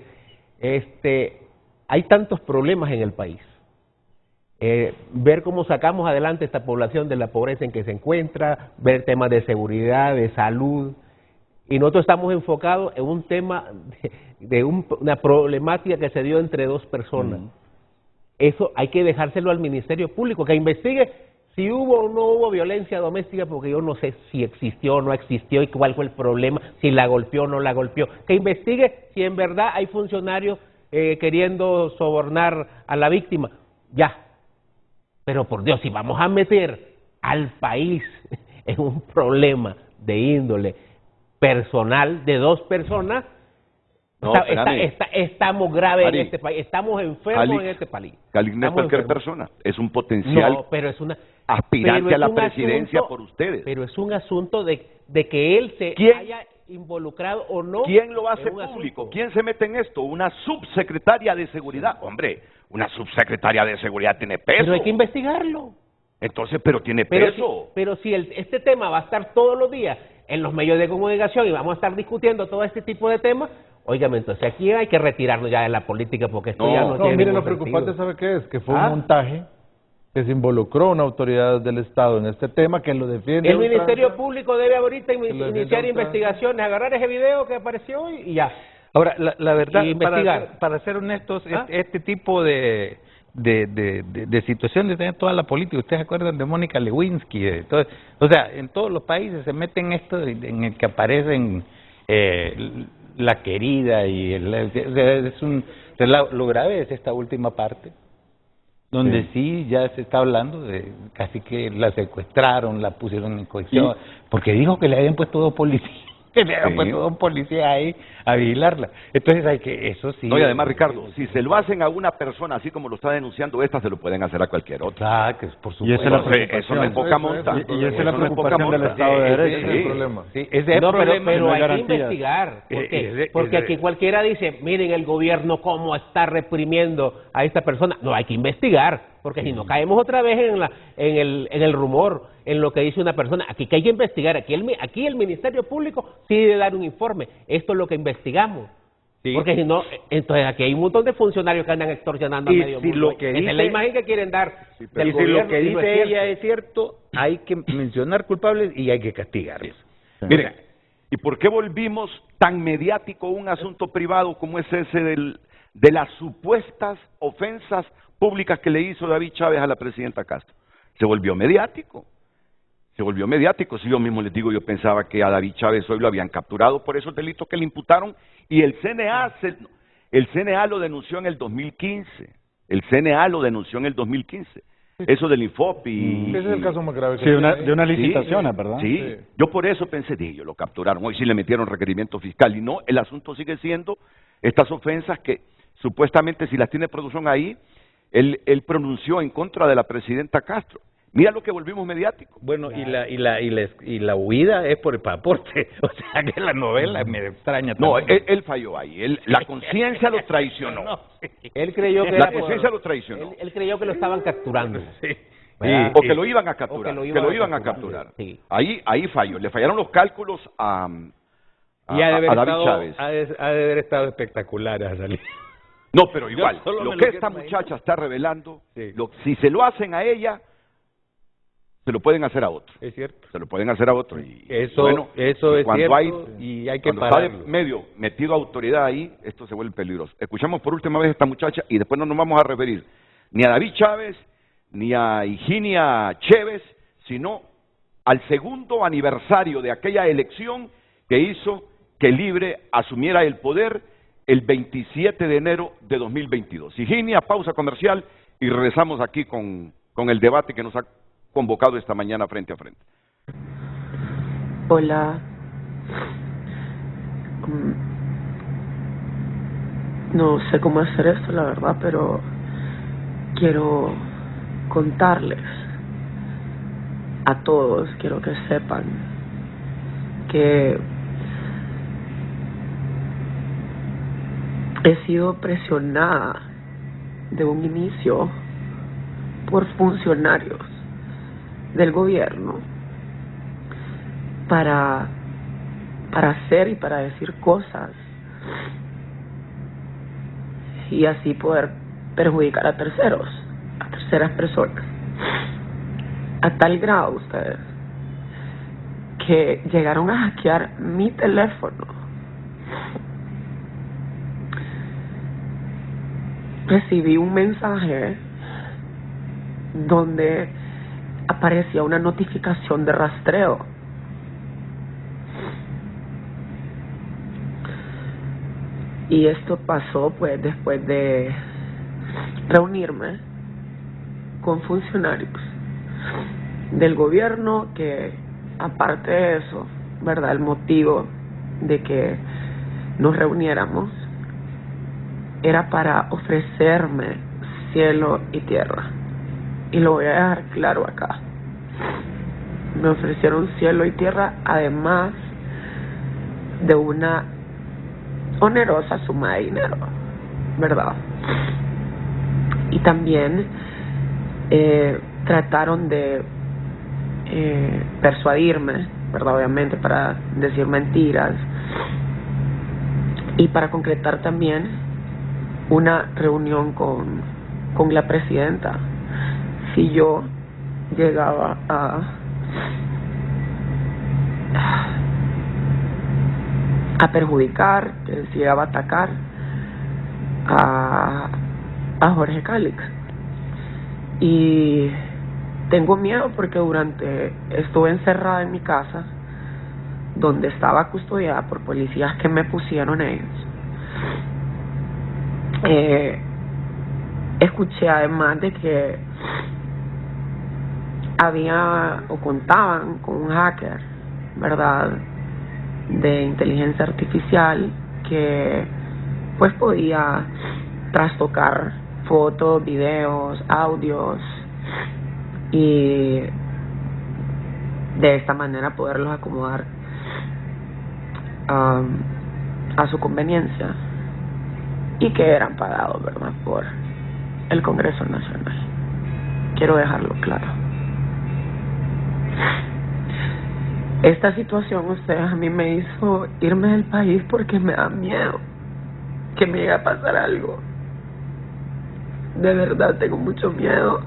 hay tantos problemas en el país. Ver cómo sacamos adelante esta población de la pobreza en que se encuentra, ver temas de seguridad, de salud, y nosotros estamos enfocados en un tema una problemática que se dio entre dos personas. Eso hay que dejárselo al Ministerio Público, que investigue si hubo o no hubo violencia doméstica, porque yo no sé si existió o no existió y cuál fue el problema, si la golpeó o no la golpeó. Que investigue si en verdad hay funcionarios queriendo sobornar a la víctima. Ya. Pero por Dios, si vamos a meter al país en un problema de índole personal de dos personas, No, estamos graves Ari, en este país, estamos enfermos Cálix, en este país. Cálix no es Estamos cualquier enfermos. persona, es un potencial No, pero es una aspirante pero a la es un presidencia asunto- por ustedes. Pero es un asunto de que él se ¿Quién? haya involucrado o no. ¿Quién lo hace en un público? asunto. ¿Quién se mete en esto? Una subsecretaria de Seguridad. Hombre, una subsecretaria de Seguridad tiene peso. Pero hay que investigarlo. Entonces, pero tiene Pero peso. si este tema va a estar todos los días en los medios de comunicación y vamos a estar discutiendo todo este tipo de temas, óigame, entonces aquí hay que retirarnos ya de la política porque esto No, ya no No, tiene mire, ningún lo preocupante, sentido. ¿sabe qué es? Que fue ¿Ah? un montaje que se involucró una autoridad del Estado en este tema, que lo defiende. El Ministerio Público debe ahorita lo defiende iniciar ultranza. investigaciones, agarrar ese video que apareció hoy y ya. Ahora, la verdad, Y investigar. para ser honestos, ¿Ah? este tipo de situaciones tiene toda la política. Ustedes se acuerdan de Mónica Lewinsky, o sea, en todos los países se meten esto en el que aparecen la querida y es un lo grave es esta última parte, donde sí ya se está hablando de casi que la secuestraron, la pusieron en cohesión, porque dijo que le habían puesto dos policías. Que le habían puesto dos policías ahí a vigilarla. Entonces hay que, eso sí. No, y además, Ricardo, si se lo hacen a una persona así como lo está denunciando esta, se lo pueden hacer a cualquier otra. Claro, que por supuesto. Y esa es la Entonces, preocupación. eso no es poca monta. Y esa es la Eso no poca preocupación del monta. Estado de Derecho. Ese es el problema. Sí, ese es el No, problema. pero no hay hay que garantías. investigar. ¿Por qué? Ese- Porque ese- aquí cualquiera dice, miren el gobierno cómo está reprimiendo a esta persona. No, hay que investigar, porque si no caemos otra vez en el rumor, en lo que dice una persona. Aquí que hay que investigar. Aquí el Ministerio Público sí debe dar un informe. Esto es lo que investigamos. Sí. Porque si no, entonces aquí hay un montón de funcionarios que andan extorsionando Y a medio si mundo. lo que Esa es la dice- imagen que quieren dar del Y si gobierno, lo que y no es dice cierto. ella es cierto, hay que mencionar culpables y hay que castigarlos. Miren, ¿y por qué volvimos tan mediático un asunto privado como es ese de las supuestas ofensas públicas que le hizo David Chávez a la presidenta Castro? Se volvió mediático. Se volvió mediático. Si yo mismo les digo, yo pensaba que a David Chávez hoy lo habían capturado por esos delitos que le imputaron y el CNA lo denunció en el 2015. El CNA lo denunció en el 2015. Eso del INFOPI. Ese es el caso más grave que Sí, de tiene. una Sí, licitación, ¿verdad? Sí, Sí. yo por eso pensé, dije, yo lo capturaron, hoy sí le metieron requerimiento fiscal y no, el asunto sigue siendo estas ofensas que supuestamente si las tiene producción ahí, él pronunció en contra de la presidenta Castro. Mira lo que volvimos mediático. Bueno, y la huida es por el pasaporte. O sea, que la novela me extraña No, también. él falló ahí, la conciencia lo traicionó. No, sí. Él creyó que La era por- conciencia lo traicionó. él creyó que lo estaban capturando. Sí. ¿Verdad? O que lo iban a capturar, O que lo que lo iban iban a a capturar. sí. Ahí falló, le fallaron los cálculos a Y ha de haber David estado, Chávez. ha de haber estado espectacular a salir. No, pero igual, solo lo me que lo esta quiero muchacha está revelando, Sí. si se lo hacen a ella, se lo pueden hacer a otro. Es cierto. Se lo pueden hacer a otro. Y Eso, bueno, eso es cuando cierto y hay que cuando está de pararlo. medio metido autoridad ahí, esto se vuelve peligroso. Escuchamos por última vez a esta muchacha y después no nos vamos a referir ni a David Chávez, ni a Higinia Chévez, sino al segundo aniversario de aquella elección que hizo que Libre asumiera el poder el 27 de enero de 2022. Higinia, pausa comercial y regresamos aquí con el debate que nos ha convocado esta mañana frente a frente. Hola. No sé cómo hacer esto, la verdad, pero quiero contarles a todos, quiero que sepan que he sido presionada de un inicio por funcionarios del gobierno para hacer y para decir cosas y así poder perjudicar a terceros, a terceras personas, a tal grado ustedes que llegaron a hackear mi teléfono. Recibí un mensaje donde aparecía una notificación de rastreo. Y esto pasó pues después de reunirme con funcionarios del gobierno que, aparte de eso, ¿verdad? El motivo de que nos reuniéramos era para ofrecerme cielo y tierra. Y lo voy a dejar claro acá. Me ofrecieron cielo y tierra, además de una onerosa suma de dinero, ¿verdad? Y también trataron de persuadirme, ¿verdad? Obviamente para decir mentiras y para concretar también una reunión con la presidenta si yo llegaba a perjudicar, que si llegaba a atacar a Jorge Cálix. Y tengo miedo porque estuve encerrada en mi casa, donde estaba custodiada por policías que me pusieron ellos. Escuché además de que había o contaban con un hacker, ¿verdad?, de inteligencia artificial que pues podía trastocar fotos, videos, audios y de esta manera poderlos acomodar a su conveniencia, y que eran pagados, ¿verdad?, por el Congreso Nacional. Quiero dejarlo claro. Esta situación, ustedes, a mí me hizo irme del país porque me da miedo que me llegue a pasar algo. De verdad tengo mucho miedo.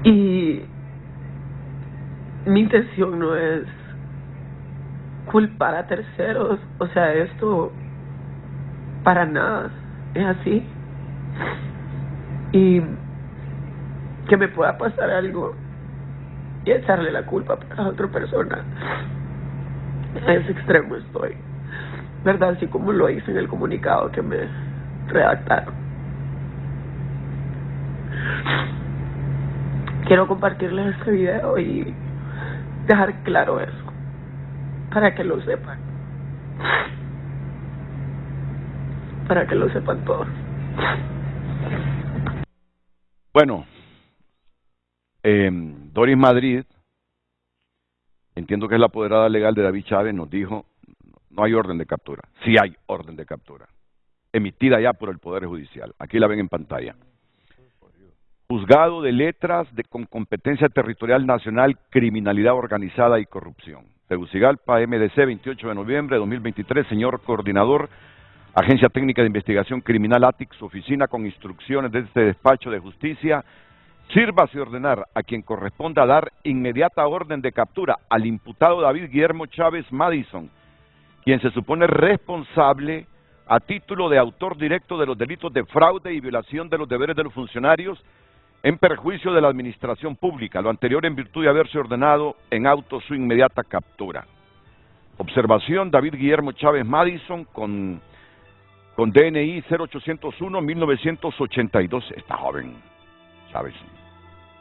Y mi intención no es culpar a terceros, o sea, esto para nada es así. Y que me pueda pasar algo y echarle la culpa a otra persona, a ese extremo estoy, ¿verdad? Así como lo hice en el comunicado que me redactaron. Quiero compartirles este video y dejar claro eso, para que lo sepan, para que lo sepan todos. Bueno, Doris Madrid, entiendo que es la apoderada legal de David Chávez, nos dijo: no hay orden de captura. Sí hay orden de captura, emitida ya por el Poder Judicial. Aquí la ven en pantalla. Juzgado de Letras con competencia territorial nacional, criminalidad organizada y corrupción. Tegucigalpa, MDC, 28 de noviembre de 2023. Señor Coordinador, Agencia Técnica de Investigación Criminal ATIC, su oficina con instrucciones de este despacho de justicia. Sírvase ordenar a quien corresponda dar inmediata orden de captura al imputado David Guillermo Chávez Madison, quien se supone responsable a título de autor directo de los delitos de fraude y violación de los deberes de los funcionarios en perjuicio de la administración pública, lo anterior en virtud de haberse ordenado en auto su inmediata captura. Observación: David Guillermo Chávez Madison con DNI 0801-1982, está joven, Chávez,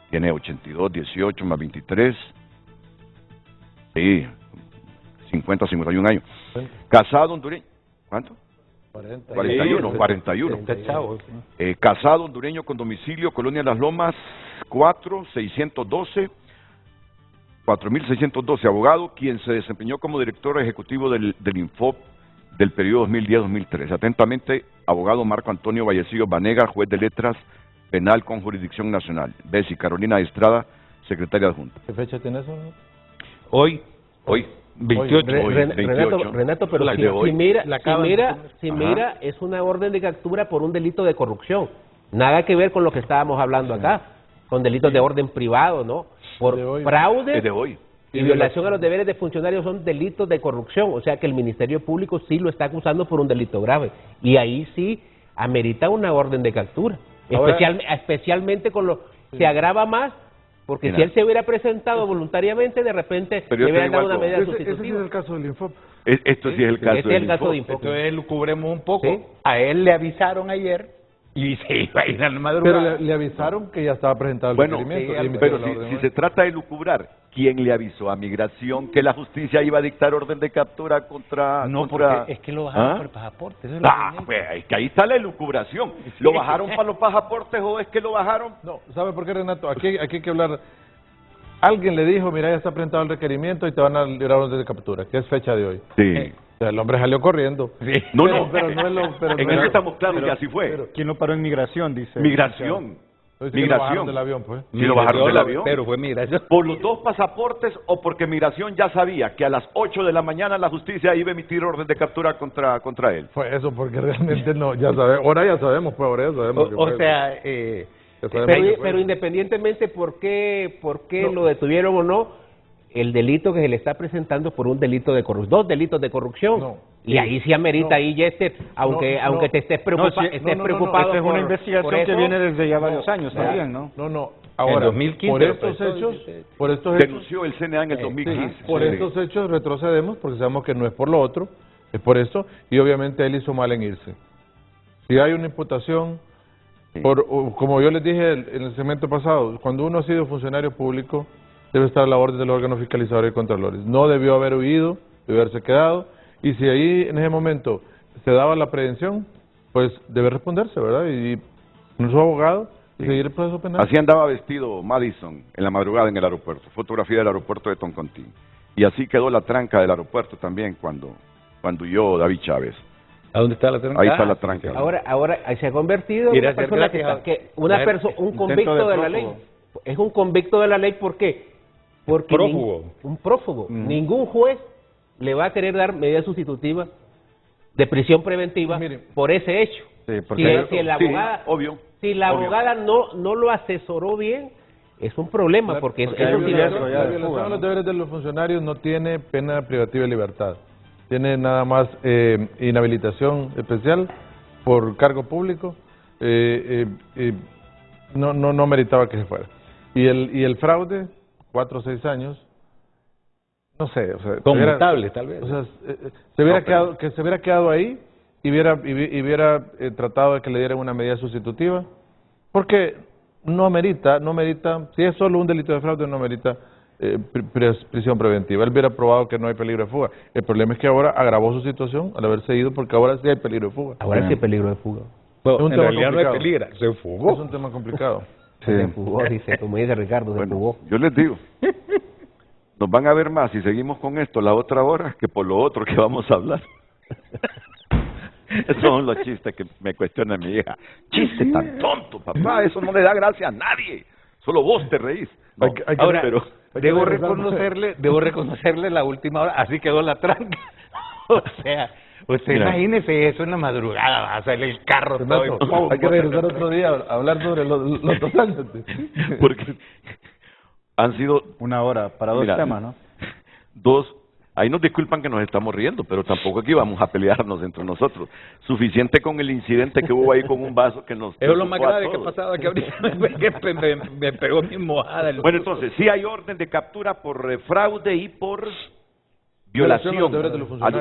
tiene 82, 18 más 23, sí, 50, 51 años, casado hondureño, ¿cuánto? 41. Casado hondureño con domicilio, Colonia Las Lomas, 4612, abogado, quien se desempeñó como director ejecutivo del INFOP del periodo 2010-2013. Atentamente, abogado Marco Antonio Vallecillo Banega, juez de letras penal con jurisdicción nacional. Bessie Carolina Estrada, secretaria adjunta. ¿Qué fecha tiene eso? Hoy. 28. Renato, pero si mira, es una orden de captura por un delito de corrupción. Nada que ver con lo que estábamos hablando acá, con delitos de orden privado, ¿no? Por fraude y violación a los deberes de funcionarios son delitos de corrupción. O sea que el Ministerio Público sí lo está acusando por un delito grave. Y ahí sí amerita una orden de captura. Especialmente con lo... Se agrava más. Porque si él se hubiera presentado voluntariamente, de repente le hubieran dado una medida sustitutiva. Ese sí es el caso del INFOP. Esto sí es el caso del INFOP. Entonces lo cubremos un poco. ¿Sí? A él le avisaron ayer y se iba a ir a la madrugada. Pero le avisaron que ya estaba presentado el requerimiento. Pero si se trata de lucubrar, ¿quién le avisó a Migración que la justicia iba a dictar orden de captura contra...? No, porque es que lo bajaron por el pasaporte. Pues es que ahí está la elucubración. ¿Lo bajaron para los pasaportes o es que lo bajaron? No, ¿sabe por qué, Renato? Aquí hay que hablar... Alguien le dijo: mira, ya está presentado el requerimiento y te van a liberar orden de captura, que es fecha de hoy. Sí. O sea, el hombre salió corriendo. Sí. Pero no es lo... en eso estamos claros que así fue. ¿Quién lo paró en migración? Dice. Migración. Entonces, lo bajaron del avión, pues. Sí, lo bajaron del avión. Pero fue Migración. ¿Por los dos pasaportes o porque Migración ya sabía que a las 8 de la mañana la justicia iba a emitir orden de captura contra él? Fue eso, porque realmente no, ya sabemos, ahora ya sabemos, pues ahora ya sabemos. Pero independientemente por qué lo detuvieron o no, el delito que se le está presentando es por un delito de corrupción, 2 delitos de corrupción. Y ahí sí amerita, ahí Yester, aunque te estés preocupado. Esta es una investigación que viene desde ya varios años también, ¿no? Ahora, en 2015, por estos hechos, denunció el CNA en el 2015. por estos hechos retrocedemos porque sabemos que no es por lo otro, es por esto, y obviamente él hizo mal en irse. Si hay una imputación, como yo les dije en el segmento pasado, cuando uno ha sido funcionario público, debe estar a la orden del órgano fiscalizador y controladores. No debió haber huido, debió haberse quedado, y si ahí en ese momento se daba la prevención, pues debe responderse, ¿verdad? Y con su abogado y seguir el proceso penal. Así andaba vestido Madison en la madrugada en el aeropuerto, fotografía del aeropuerto de Toncontín. Y así quedó la tranca del aeropuerto también cuando huyó David Chávez. ¿A dónde está la tranca? Ahí está la tranca. Ahora se ha convertido en una persona un convicto de la ley. Es un convicto de la ley, ¿por qué? Porque un prófugo. Ningún juez le va a querer dar medida sustitutiva de prisión preventiva por ese hecho. Sí, porque si la abogada no lo asesoró bien, es un problema, porque la violación a los deberes de los funcionarios no tiene pena privativa de libertad. Tiene nada más inhabilitación especial por cargo público. No meritaba que se fuera. Y el fraude, 4 o 6 años, no sé, o sea, conmutable tal vez. O sea, se hubiera quedado ahí y hubiera tratado de que le dieran una medida sustitutiva, porque no merita, si es solo un delito de fraude, no merita prisión preventiva. Él hubiera probado que no hay peligro de fuga. El problema es que ahora agravó su situación al haberse ido, porque ahora sí hay peligro de fuga. Ahora sí hay peligro de fuga. Bueno, en realidad no hay peligro, se fugó. Es un tema complicado. Se fugó, como dice Ricardo, se fugó. Yo les digo, nos van a ver más si seguimos con esto la otra hora que por lo otro que vamos a hablar. Esos son los chistes que me cuestiona mi hija. Chiste tan tonto, papá, eso no le da gracia a nadie. Solo vos te reís. No, ahora, debo reconocerle la última hora, así quedó la tranca. O sea, usted imagínese eso en la madrugada, va a salir el carro todo. Hay que regresar otro día a hablar sobre los 2 años. Porque han sido 1 hora para 2 temas, ¿no? 2. Ahí nos disculpan que nos estamos riendo, pero tampoco aquí vamos a pelearnos entre nosotros. Suficiente con el incidente que hubo ahí con un vaso que nos... Eso es lo más grave que ha pasado aquí ahorita, me pegó mi mojada. Bueno, entonces, sí hay orden de captura por fraude y por violación a los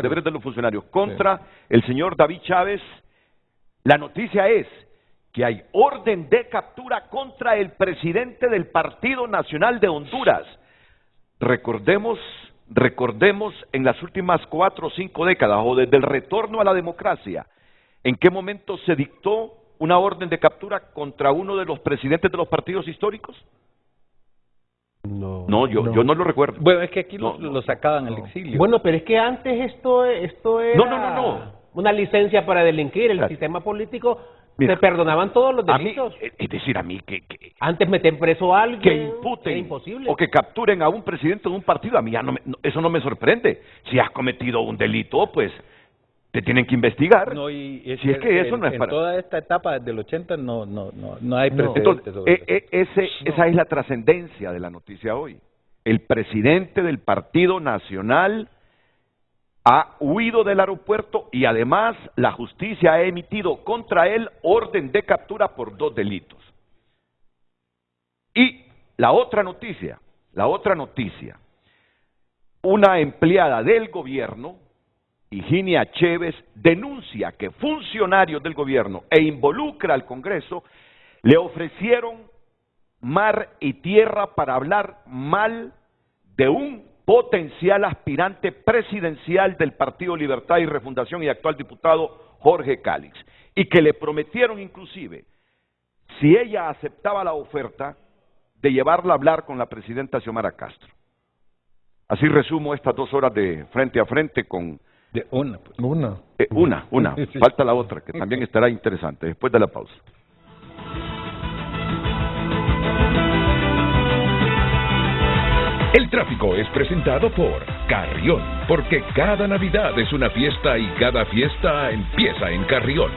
deberes de los funcionarios contra el señor David Chávez. La noticia es que hay orden de captura contra el presidente del Partido Nacional de Honduras. Recordemos en las últimas 4 o 5 décadas, o desde el retorno a la democracia, en qué momento se dictó una orden de captura contra uno de los presidentes de los partidos históricos. No, yo no lo recuerdo. Bueno, es que aquí lo sacaban al exilio. Bueno, pero es que antes esto era una licencia para delinquir. El sistema político se perdonaban todos los delitos. Es decir, a mí que antes meten preso a alguien, que imputen era imposible. O que capturen a un presidente de un partido, a mí ya eso no me sorprende. Si has cometido un delito, pues te tienen que investigar. No, y si es que eso no es para... En toda esta etapa desde el 80 no hay precedentes. Entonces, esa es la trascendencia de la noticia hoy. El presidente del Partido Nacional ha huido del aeropuerto y además la justicia ha emitido contra él orden de captura por 2 delitos. Y la otra noticia, una empleada del gobierno, Higinia Chévez, denuncia que funcionarios del gobierno e involucra al Congreso le ofrecieron mar y tierra para hablar mal de un potencial aspirante presidencial del Partido Libertad y Refundación y actual diputado Jorge Cálix, y que le prometieron inclusive, si ella aceptaba la oferta, de llevarla a hablar con la presidenta Xiomara Castro. Así resumo estas 2 horas de frente a frente con... Una. Falta la otra, que también estará interesante, después de la pausa. El tráfico es presentado por Carrión, porque cada Navidad es una fiesta y cada fiesta empieza en Carrión.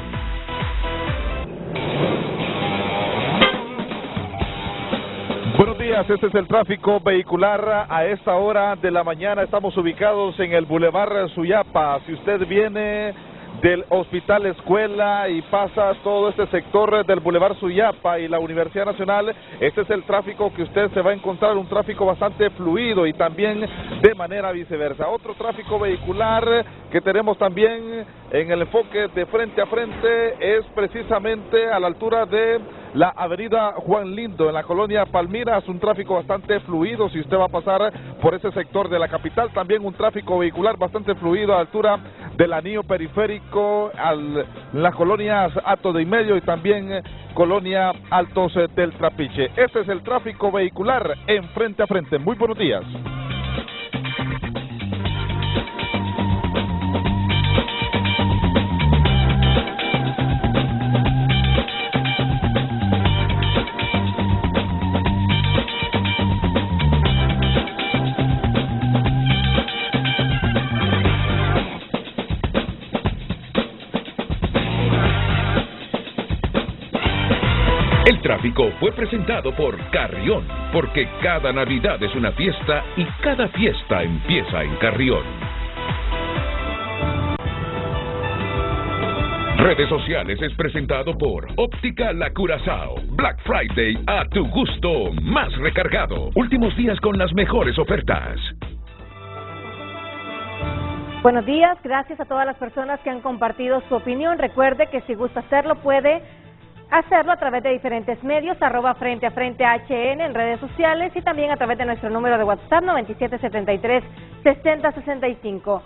días, este es el tráfico vehicular a esta hora de la mañana. Estamos ubicados en el Boulevard Suyapa. Si usted viene del Hospital Escuela y pasa todo este sector del Boulevard Suyapa y la Universidad Nacional, este es el tráfico que usted se va a encontrar, un tráfico bastante fluido y también de manera viceversa. Otro tráfico vehicular que tenemos también en el enfoque de frente a frente es precisamente a la altura de la avenida Juan Lindo, en la colonia Palmiras, un tráfico bastante fluido si usted va a pasar por ese sector de la capital. También un tráfico vehicular bastante fluido a la altura del anillo periférico, las colonias Alto de y Medio y también colonia Altos del Trapiche. Este es el tráfico vehicular en frente a frente. Muy buenos días. El tráfico fue presentado por Carrión, porque cada Navidad es una fiesta y cada fiesta empieza en Carrión. Redes sociales es presentado por Óptica La Curazao. Black Friday a tu gusto, más recargado. Últimos días con las mejores ofertas. Buenos días, gracias a todas las personas que han compartido su opinión. Recuerde que si gusta hacerlo puede hacerlo a través de diferentes medios, @Frente a Frente HN en redes sociales y también a través de nuestro número de WhatsApp 9773-6065.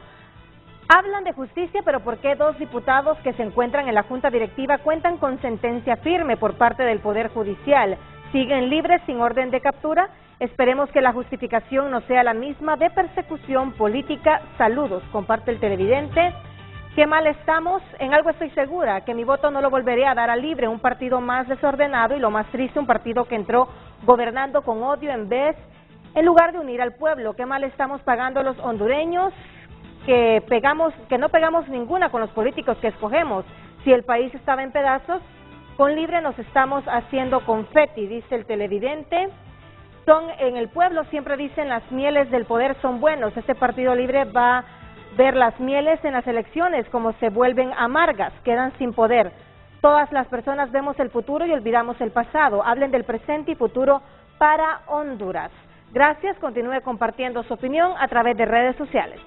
Hablan de justicia, pero ¿por qué dos diputados que se encuentran en la Junta Directiva cuentan con sentencia firme por parte del Poder Judicial? ¿Siguen libres sin orden de captura? Esperemos que la justificación no sea la misma de persecución política. Saludos, comparte el televidente. Qué mal estamos, en algo estoy segura, que mi voto no lo volveré a dar a Libre, un partido más desordenado y lo más triste, un partido que entró gobernando con odio en lugar de unir al pueblo. Qué mal estamos pagando los hondureños, que no pegamos ninguna con los políticos que escogemos. Si el país estaba en pedazos, con Libre nos estamos haciendo confeti, dice el televidente. En el pueblo siempre dicen las mieles del poder son buenos, este partido Libre va ver las mieles en las elecciones como se vuelven amargas, quedan sin poder. Todas las personas vemos el futuro y olvidamos el pasado. Hablen del presente y futuro para Honduras. Gracias, continúe compartiendo su opinión a través de redes sociales.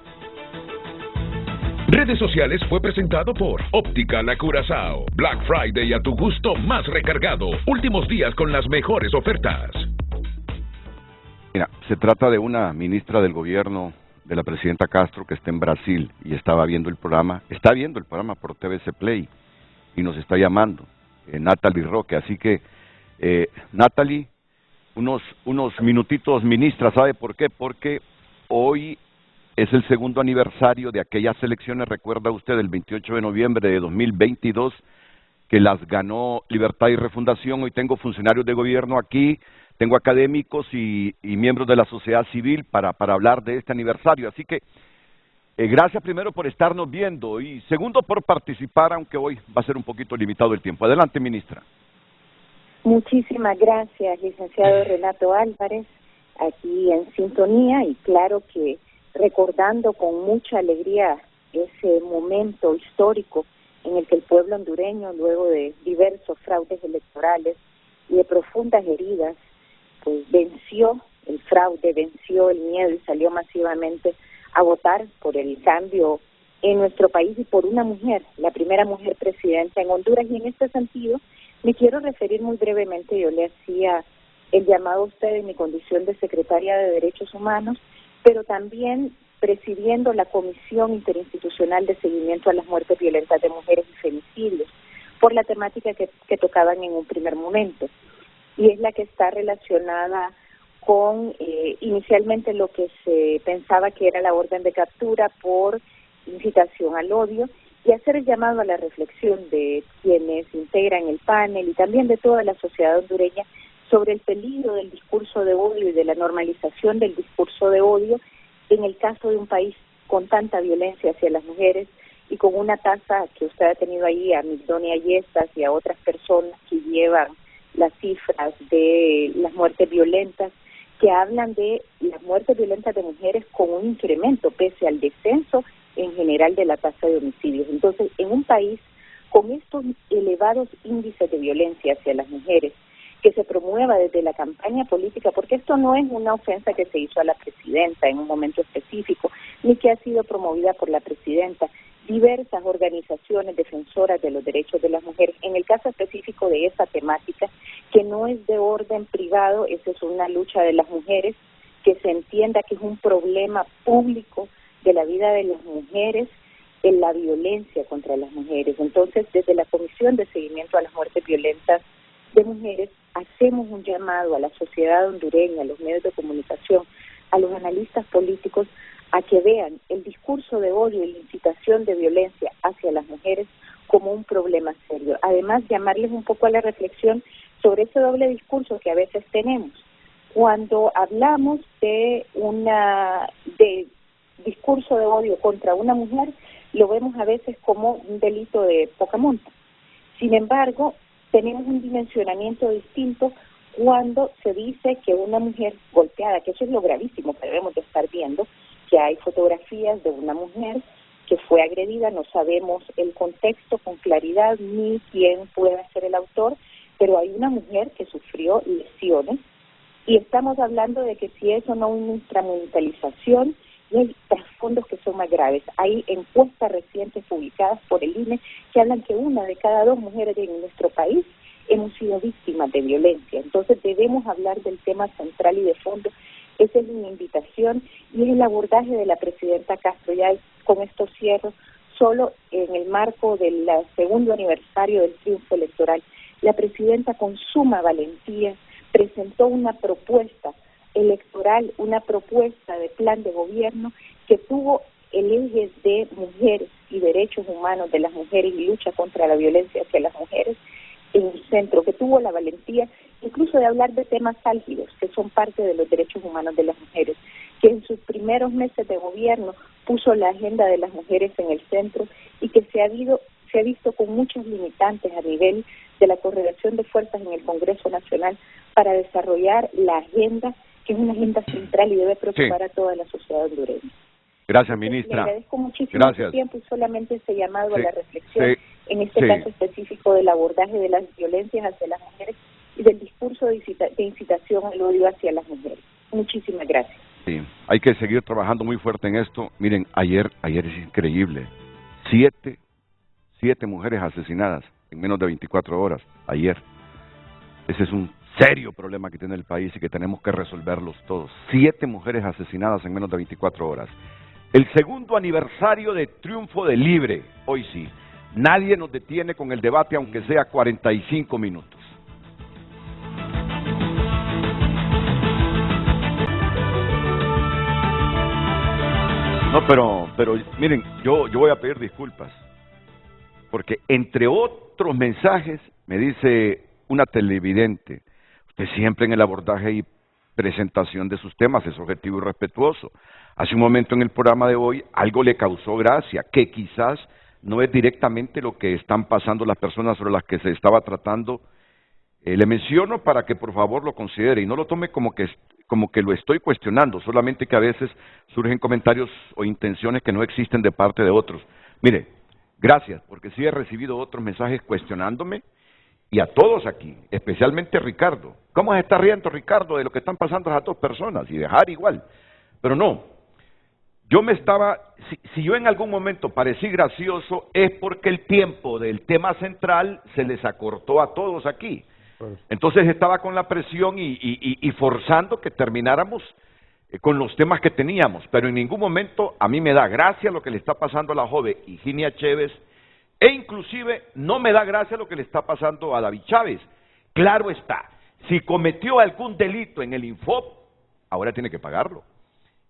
Redes sociales fue presentado por Óptica La Curazao. Black Friday a tu gusto, más recargado. Últimos días con las mejores ofertas. Mira, se trata de una ministra del gobierno de la presidenta Castro que está en Brasil y está viendo el programa por TVC Play y nos está llamando, Natalie Roque. Así que, Natalie, unos minutitos, ministra, ¿sabe por qué? Porque hoy es el segundo aniversario de aquellas elecciones, recuerda usted, el 28 de noviembre de 2022, que las ganó Libertad y Refundación. Hoy tengo funcionarios de gobierno aquí, tengo académicos y miembros de la sociedad civil para hablar de este aniversario. Así que gracias primero por estarnos viendo y segundo por participar, aunque hoy va a ser un poquito limitado el tiempo. Adelante, ministra. Muchísimas gracias, licenciado Renato Álvarez, aquí en sintonía y claro que recordando con mucha alegría ese momento histórico en el que el pueblo hondureño, luego de diversos fraudes electorales y de profundas heridas, pues venció el fraude, venció el miedo y salió masivamente a votar por el cambio en nuestro país y por una mujer, la primera mujer presidenta en Honduras. Y en este sentido me quiero referir muy brevemente, yo le hacía el llamado a usted en mi condición de secretaria de Derechos Humanos, pero también presidiendo la Comisión Interinstitucional de Seguimiento a las Muertes Violentas de Mujeres y Femicidios, por la temática que tocaban en un primer momento. Y es la que está relacionada con inicialmente lo que se pensaba que era la orden de captura por incitación al odio y hacer el llamado a la reflexión de quienes integran el panel y también de toda la sociedad hondureña sobre el peligro del discurso de odio y de la normalización del discurso de odio en el caso de un país con tanta violencia hacia las mujeres y con una tasa que usted ha tenido ahí a Migdonia Yestas y a otras personas que llevan las cifras de las muertes violentas que hablan de las muertes violentas de mujeres con un incremento pese al descenso en general de la tasa de homicidios. Entonces, en un país con estos elevados índices de violencia hacia las mujeres, que se promueva desde la campaña política, porque esto no es una ofensa que se hizo a la presidenta en un momento específico, ni que ha sido promovida por la presidenta, diversas organizaciones defensoras de los derechos de las mujeres. En el caso específico de esa temática, que no es de orden privado, esa es una lucha de las mujeres, que se entienda que es un problema público de la vida de las mujeres, en la violencia contra las mujeres. Entonces, desde la Comisión de Seguimiento a las Muertes Violentas de Mujeres, hacemos un llamado a la sociedad hondureña, a los medios de comunicación, a los analistas políticos, a que vean el discurso de odio y la incitación de violencia hacia las mujeres como un problema serio. Además, llamarles un poco a la reflexión sobre ese doble discurso que a veces tenemos. Cuando hablamos de discurso de odio contra una mujer, lo vemos a veces como un delito de poca monta. Sin embargo, tenemos un dimensionamiento distinto cuando se dice que una mujer golpeada, que eso es lo gravísimo que debemos de estar viendo, que hay fotografías de una mujer que fue agredida, no sabemos el contexto con claridad ni quién pueda ser el autor, pero hay una mujer que sufrió lesiones y estamos hablando de que si eso no es una instrumentalización, y hay trasfondos que son más graves. Hay encuestas recientes publicadas por el INE que hablan que 1 de cada 2 mujeres en nuestro país hemos sido víctimas de violencia. Entonces debemos hablar del tema central y de fondo. Esa es mi invitación y es el abordaje de la presidenta Castro. Ya con esto cierro, solo en el marco del segundo aniversario del triunfo electoral, la presidenta con suma valentía presentó una propuesta electoral, una propuesta de plan de gobierno que tuvo el eje de mujeres y derechos humanos de las mujeres y lucha contra la violencia hacia las mujeres en el centro, que tuvo la valentía incluso de hablar de temas álgidos que son parte de los derechos humanos de las mujeres, que en sus primeros meses de gobierno puso la agenda de las mujeres en el centro y que se ha visto con muchos limitantes a nivel de la correlación de fuerzas en el Congreso Nacional para desarrollar la agenda, que es una agenda central y debe preocupar a toda la sociedad hondureña. Gracias, ministra. Le agradezco muchísimo su tiempo y solamente ese llamado a la reflexión, en este caso específico del abordaje de las violencias hacia las mujeres y del discurso de incitación al odio hacia las mujeres. Muchísimas gracias. Sí, hay que seguir trabajando muy fuerte en esto. Miren, ayer es increíble. 7 mujeres asesinadas en menos de 24 horas, ayer. Ese es un serio problema que tiene el país y que tenemos que resolverlos todos. 7 mujeres asesinadas en menos de 24 horas. El segundo aniversario de triunfo de Libre, hoy sí. Nadie nos detiene con el debate, aunque sea 45 minutos. No, pero miren, yo voy a pedir disculpas, porque entre otros mensajes me dice una televidente: usted siempre en el abordaje y presentación de sus temas es objetivo y respetuoso. Hace un momento en el programa de hoy algo le causó gracia, que quizás no es directamente lo que están pasando las personas sobre las que se estaba tratando. Le menciono para que por favor lo considere y no lo tome como que lo estoy cuestionando, solamente que a veces surgen comentarios o intenciones que no existen de parte de otros. Mire, gracias, porque sí he recibido otros mensajes cuestionándome, y a todos aquí, especialmente Ricardo. ¿Cómo se está riendo Ricardo de lo que están pasando a esas 2 personas? Y dejar igual. Pero no, yo me estaba, si yo en algún momento parecí gracioso, es porque el tiempo del tema central se les acortó a todos aquí. Entonces estaba con la presión y forzando que termináramos con los temas que teníamos, pero en ningún momento a mí me da gracia lo que le está pasando a la joven Higinia Chévez, e inclusive no me da gracia lo que le está pasando a David Chávez. Claro está, si cometió algún delito en el Infop, ahora tiene que pagarlo.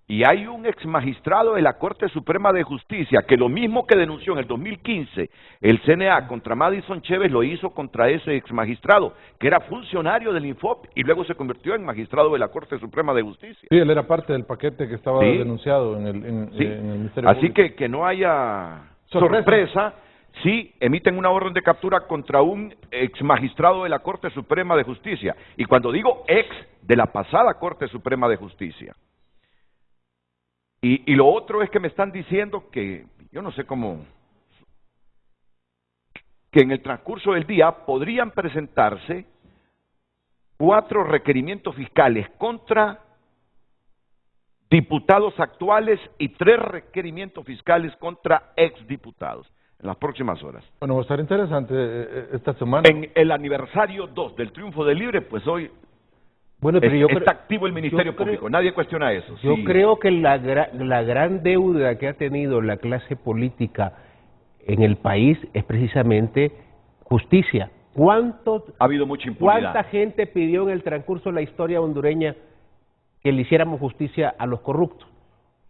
Y hay un ex magistrado de la Corte Suprema de Justicia que lo mismo que denunció en el 2015 el CNA contra Madison Chévez lo hizo contra ese ex magistrado, que era funcionario del Infop y luego se convirtió en magistrado de la Corte Suprema de Justicia. Sí, él era parte del paquete que estaba denunciado en el Ministerio Así Público. que no haya sorpresa si emiten una orden de captura contra un ex magistrado de la Corte Suprema de Justicia. Y cuando digo ex, de la pasada Corte Suprema de Justicia. Y lo otro es que me están diciendo que, yo no sé cómo, que en el transcurso del día podrían presentarse 4 requerimientos fiscales contra diputados actuales y 3 requerimientos fiscales contra exdiputados en las próximas horas. Bueno, va a estar interesante esta semana. En el aniversario 2 del triunfo del Libre, pues hoy Bueno, pero está activo el Ministerio Público, nadie cuestiona eso. Yo Sí. creo que la gran deuda que ha tenido la clase política en el país es precisamente justicia. Ha habido mucha impunidad. ¿Cuánta gente pidió en el transcurso de la historia hondureña que le hiciéramos justicia a los corruptos?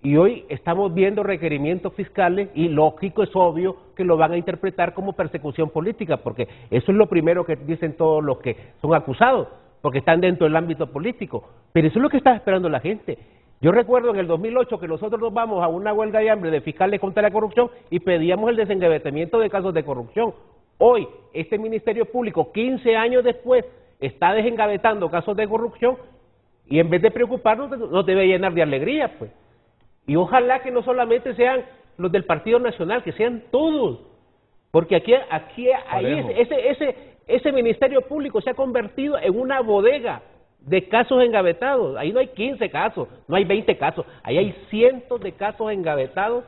Y hoy estamos viendo requerimientos fiscales y lógico, es obvio que lo van a interpretar como persecución política, porque eso es lo primero que dicen todos los que son acusados, porque están dentro del ámbito político. Pero eso es lo que está esperando la gente. Yo recuerdo en el 2008 que nosotros nos vamos a una huelga de hambre de fiscales contra la corrupción y pedíamos el desengavetamiento de casos de corrupción. Hoy, este Ministerio Público, 15 años después, está desengavetando casos de corrupción y en vez de preocuparnos nos debe llenar de alegría, pues. Y ojalá que no solamente sean los del Partido Nacional, que sean todos, porque ahí ese Ministerio Público se ha convertido en una bodega de casos engavetados. Ahí no hay 15 casos, no hay 20 casos, ahí hay cientos de casos engavetados,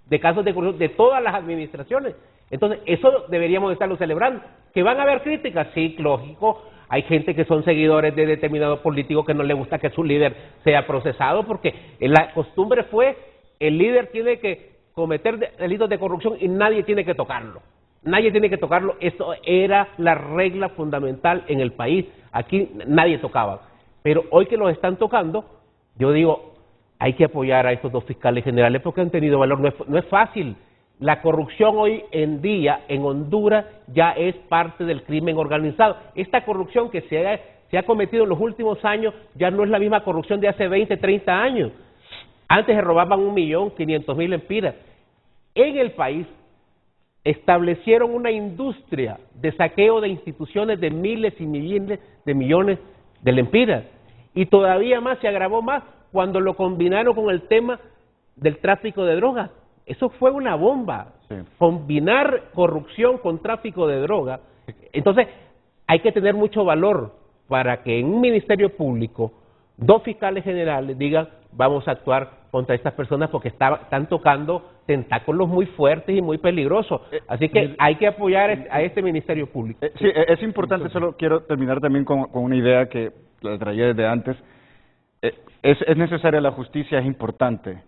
de casos de corrupción de todas las administraciones. Entonces, eso deberíamos estarlo celebrando. ¿Que van a haber críticas? Sí, lógico. Hay gente que son seguidores de determinados políticos que no les gusta que su líder sea procesado, porque la costumbre fue, el líder tiene que cometer delitos de corrupción y nadie tiene que tocarlo. Nadie tiene que tocarlo. Eso era la regla fundamental en el país. Aquí nadie tocaba. Pero hoy que los están tocando, yo digo, hay que apoyar a estos 2 fiscales generales porque han tenido valor. No es fácil. La corrupción hoy en día en Honduras ya es parte del crimen organizado. Esta corrupción que se ha cometido en los últimos años ya no es la misma corrupción de hace 20, 30 años. Antes se robaban 1.500.000 lempiras. En el país establecieron una industria de saqueo de instituciones de miles y miles de millones de lempiras. Y todavía más se agravó más cuando lo combinaron con el tema del tráfico de drogas. Eso fue una bomba, sí. Combinar corrupción con tráfico de droga. Entonces, hay que tener mucho valor para que en un ministerio público 2 fiscales generales digan, vamos a actuar contra estas personas porque están tocando tentáculos muy fuertes y muy peligrosos. Así que hay que apoyar a este ministerio público. Sí, es importante, solo quiero terminar también con una idea que la traía desde antes. Es necesaria la justicia, es importante.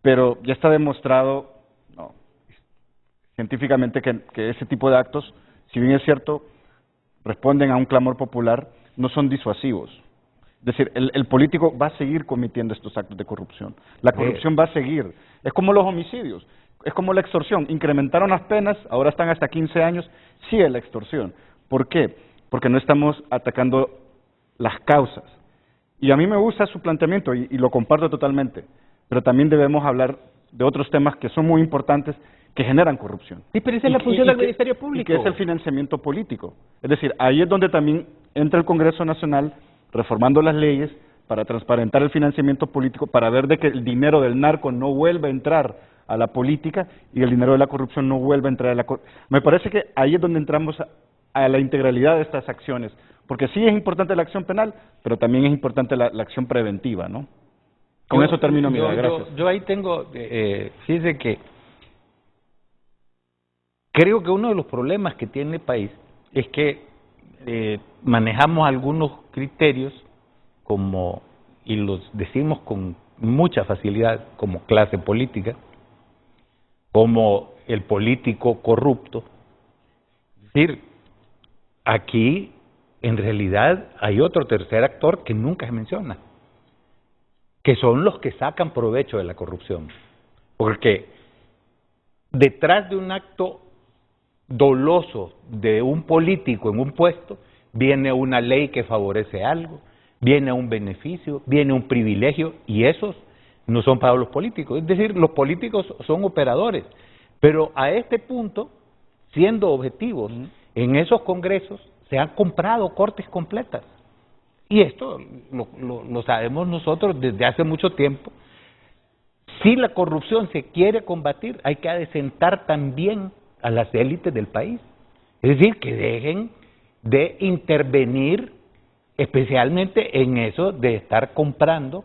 Pero ya está demostrado científicamente que ese tipo de actos, si bien es cierto, responden a un clamor popular, no son disuasivos. Es decir, el político va a seguir cometiendo estos actos de corrupción. La corrupción va a seguir. Es como los homicidios, es como la extorsión. Incrementaron las penas, ahora están hasta 15 años, sigue la extorsión. ¿Por qué? Porque no estamos atacando las causas. Y a mí me gusta su planteamiento y lo comparto totalmente. Pero también debemos hablar de otros temas que son muy importantes que generan corrupción. Sí, pero esa es la función del Ministerio Público. Y que es el financiamiento político. Es decir, ahí es donde también entra el Congreso Nacional reformando las leyes para transparentar el financiamiento político, para ver de que el dinero del narco no vuelva a entrar a la política y el dinero de la corrupción no vuelva a entrar a la corrupción. Me parece que ahí es donde entramos a la integralidad de estas acciones, porque sí es importante la acción penal, pero también es importante la acción preventiva, ¿no? Con eso termino mi idea, gracias. Yo ahí tengo, fíjese que creo que uno de los problemas que tiene el país es que manejamos algunos criterios y los decimos con mucha facilidad como clase política, como el político corrupto. Es decir, aquí en realidad hay otro tercer actor que nunca se menciona, que son los que sacan provecho de la corrupción. Porque detrás de un acto doloso de un político en un puesto, viene una ley que favorece algo, viene un beneficio, viene un privilegio, y esos no son para los políticos. Es decir, los políticos son operadores, pero a este punto siendo objetivos, en esos congresos se han comprado cortes completas. Y esto lo sabemos nosotros desde hace mucho tiempo. Si la corrupción se quiere combatir, hay que adecentar también a las élites del país. Es decir, que dejen de intervenir especialmente en eso de estar comprando.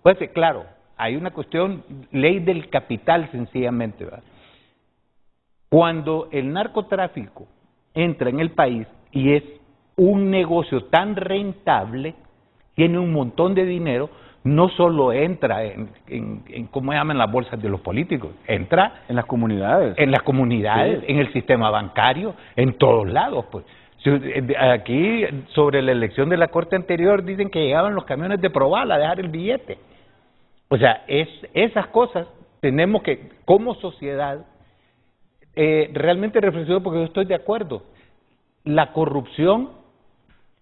Pues claro, hay una cuestión, ley del capital sencillamente, ¿verdad? Cuando el narcotráfico entra en el país y es un negocio tan rentable, tiene un montón de dinero, no solo entra en ¿cómo llaman las bolsas de los políticos? Entra en las comunidades. En las comunidades, sí, en el sistema bancario, en todos lados, pues. Aquí, sobre la elección de la corte anterior, dicen que llegaban los camiones de Proval a dejar el billete. O sea, esas cosas tenemos que, como sociedad, realmente reflexionar, porque yo estoy de acuerdo. La corrupción,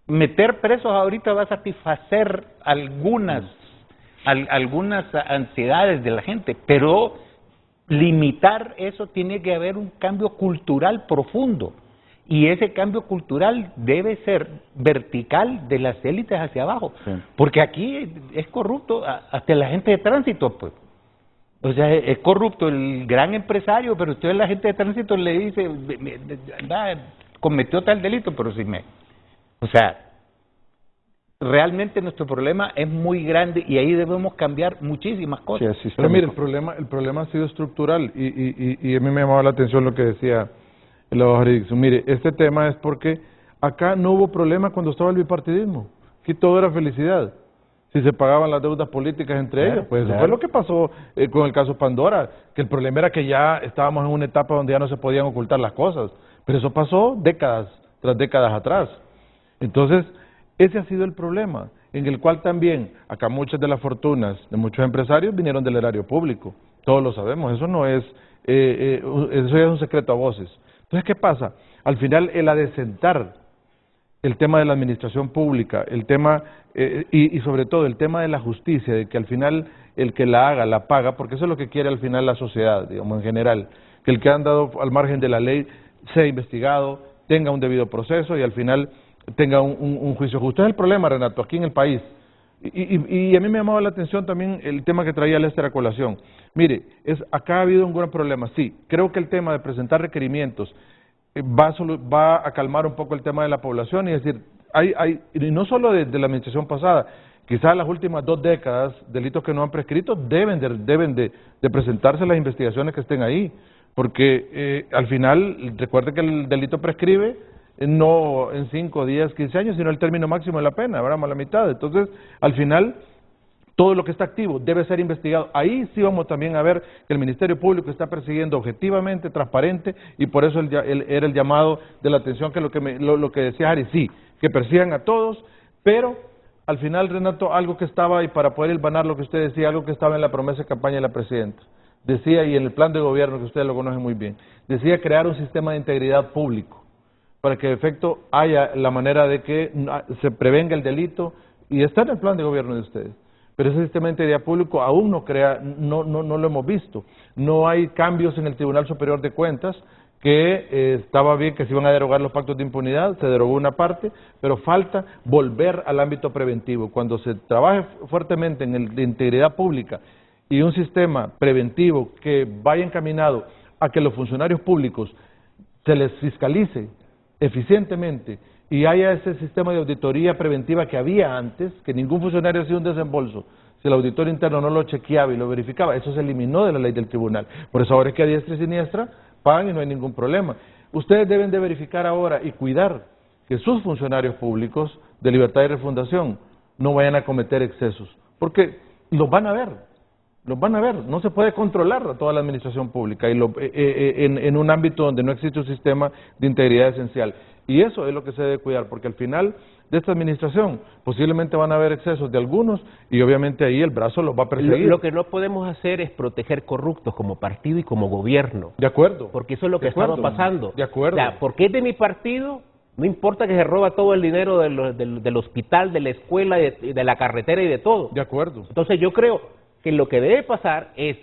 meter presos ahorita va a satisfacer algunas ansiedades de la gente, pero limitar eso tiene que haber un cambio cultural profundo. Y ese cambio cultural debe ser vertical de las élites hacia abajo. Sí. Porque aquí es corrupto hasta la gente de tránsito, pues. O sea, es corrupto el gran empresario, pero usted a la gente de tránsito le dice, cometió tal delito, pero si me... O sea, realmente nuestro problema es muy grande y ahí debemos cambiar muchísimas cosas. Sí, pero mire, el problema ha sido estructural y a mí me llamaba la atención lo que decía el abogado Dixon. Mire, este tema es porque acá no hubo problema cuando estaba el bipartidismo. Aquí todo era felicidad. Si se pagaban las deudas políticas entre ellos, pues eso fue lo que pasó con el caso Pandora, que el problema era que ya estábamos en una etapa donde ya no se podían ocultar las cosas. Pero eso pasó décadas tras décadas atrás. Entonces, ese ha sido el problema, en el cual también acá muchas de las fortunas de muchos empresarios vinieron del erario público. Todos lo sabemos, eso no es, eso ya es un secreto a voces. Entonces, ¿qué pasa? Al final, el adecentar el tema de la administración pública, el tema, y sobre todo el tema de la justicia, de que al final el que la haga, la paga, porque eso es lo que quiere al final la sociedad, digamos, en general, que el que ha andado al margen de la ley sea investigado, tenga un debido proceso y al final tenga un juicio justo. Ese es el problema, Renato, aquí en el país. Y a mí me llamaba la atención también el tema que traía Lester a colación. Mire, acá ha habido un gran problema. Sí, creo que el tema de presentar requerimientos va a calmar un poco el tema de la población y decir, y no solo de la administración pasada, quizás las últimas 2 décadas, delitos que no han prescrito deben de presentarse las investigaciones que estén ahí, porque al final, recuerde que el delito prescribe no en 5, 10, 15 años, sino el término máximo de la pena, ¿verdad? Más la mitad. Entonces, al final, todo lo que está activo debe ser investigado. Ahí sí vamos también a ver que el Ministerio Público está persiguiendo objetivamente, transparente, y por eso era el llamado de la atención, que lo que decía Ari, sí, que persigan a todos, pero al final, Renato, algo que estaba, y para poder hilvanar lo que usted decía, algo que estaba en la promesa de campaña de la presidenta, decía, y en el plan de gobierno, que ustedes lo conocen muy bien, decía crear un sistema de integridad público, para que de efecto haya la manera de que se prevenga el delito, y está en el plan de gobierno de ustedes. Pero ese sistema de integridad público aún no lo hemos visto. No hay cambios en el Tribunal Superior de Cuentas, que estaba bien que se iban a derogar los pactos de impunidad, se derogó una parte, pero falta volver al ámbito preventivo. Cuando se trabaje fuertemente en la integridad pública y un sistema preventivo que vaya encaminado a que los funcionarios públicos se les fiscalice eficientemente y haya ese sistema de auditoría preventiva que había antes, que ningún funcionario hacía un desembolso si el auditor interno no lo chequeaba y lo verificaba, eso se eliminó de la ley del tribunal. Por eso ahora es que a diestra y siniestra pagan y no hay ningún problema. Ustedes deben de verificar ahora y cuidar que sus funcionarios públicos de libertad y refundación no vayan a cometer excesos, porque los van a ver, no se puede controlar a toda la administración pública y en un ámbito donde no existe un sistema de integridad esencial. Y eso es lo que se debe cuidar, porque al final de esta administración posiblemente van a haber excesos de algunos y obviamente ahí el brazo los va a perseguir. Lo que no podemos hacer es proteger corruptos como partido y como gobierno. De acuerdo. Porque eso es lo que estaba pasando. De acuerdo. O sea, porque es de mi partido, no importa que se roba todo el dinero del hospital, de la escuela, de la carretera y de todo. De acuerdo. Entonces yo creo que lo que debe pasar es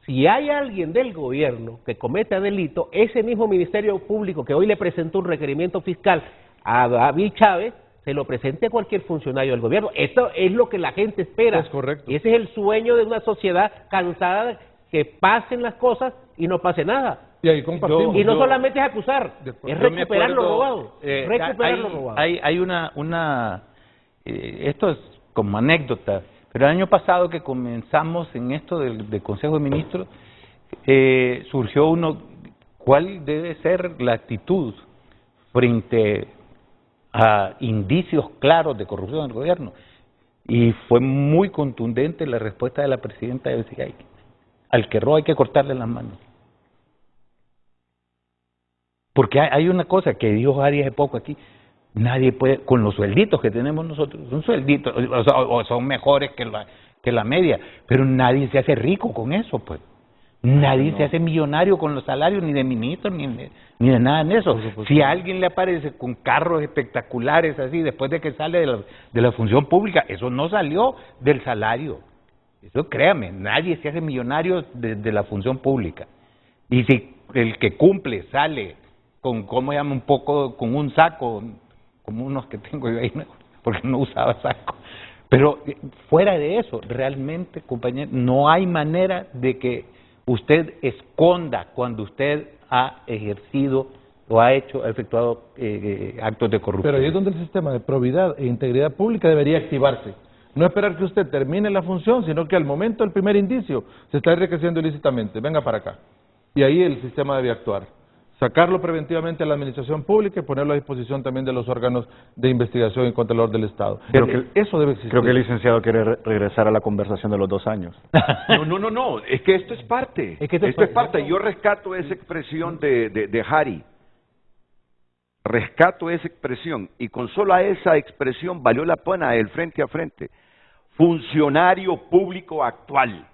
si hay alguien del gobierno que cometa delito, ese mismo Ministerio Público que hoy le presentó un requerimiento fiscal a David Chávez, se lo presente a cualquier funcionario del gobierno. Esto es lo que la gente espera. Es correcto. Y ese es el sueño de una sociedad cansada de que pasen las cosas y no pase nada. Y ahí compartimos. Y no solamente es acusar, es recuperar lo robado. Recuperar lo robado. Hay una esto es como anécdota, pero el año pasado que comenzamos en esto del Consejo de Ministros, surgió ¿cuál debe ser la actitud frente a indicios claros de corrupción del gobierno? Y fue muy contundente la respuesta de la presidenta de decir, al que roba hay que cortarle las manos. Porque hay una cosa que dijo Arias hace poco aquí, nadie puede, con los suelditos que tenemos nosotros, son suelditos, o son mejores que la media, pero nadie se hace rico con eso, pues. Nadie se hace millonario con los salarios, ni de ministros, ni de nada en eso. Si a alguien le aparece con carros espectaculares así, después de que sale de la función pública, eso no salió del salario. Eso créame, nadie se hace millonario de la función pública. Y si el que cumple sale con, ¿cómo llama? Un poco, con un saco, como unos que tengo yo ahí, porque no usaba saco. Pero fuera de eso, realmente, compañero, no hay manera de que usted esconda cuando usted ha ejercido o ha efectuado actos de corrupción. Pero ahí es donde el sistema de probidad e integridad pública debería activarse. No esperar que usted termine la función, sino que al momento del primer indicio se está enriqueciendo ilícitamente, venga para acá. Y ahí el sistema debe actuar. Sacarlo preventivamente a la administración pública y ponerlo a disposición también de los órganos de investigación y contralor del Estado. Eso debe existir. Creo que el licenciado quiere regresar a la conversación de los 2 años. No, es que esto es parte. Esto es parte. Yo rescato esa expresión de Harry. Rescato esa expresión. Y con solo a esa expresión valió la pena el frente a frente. Funcionario público actual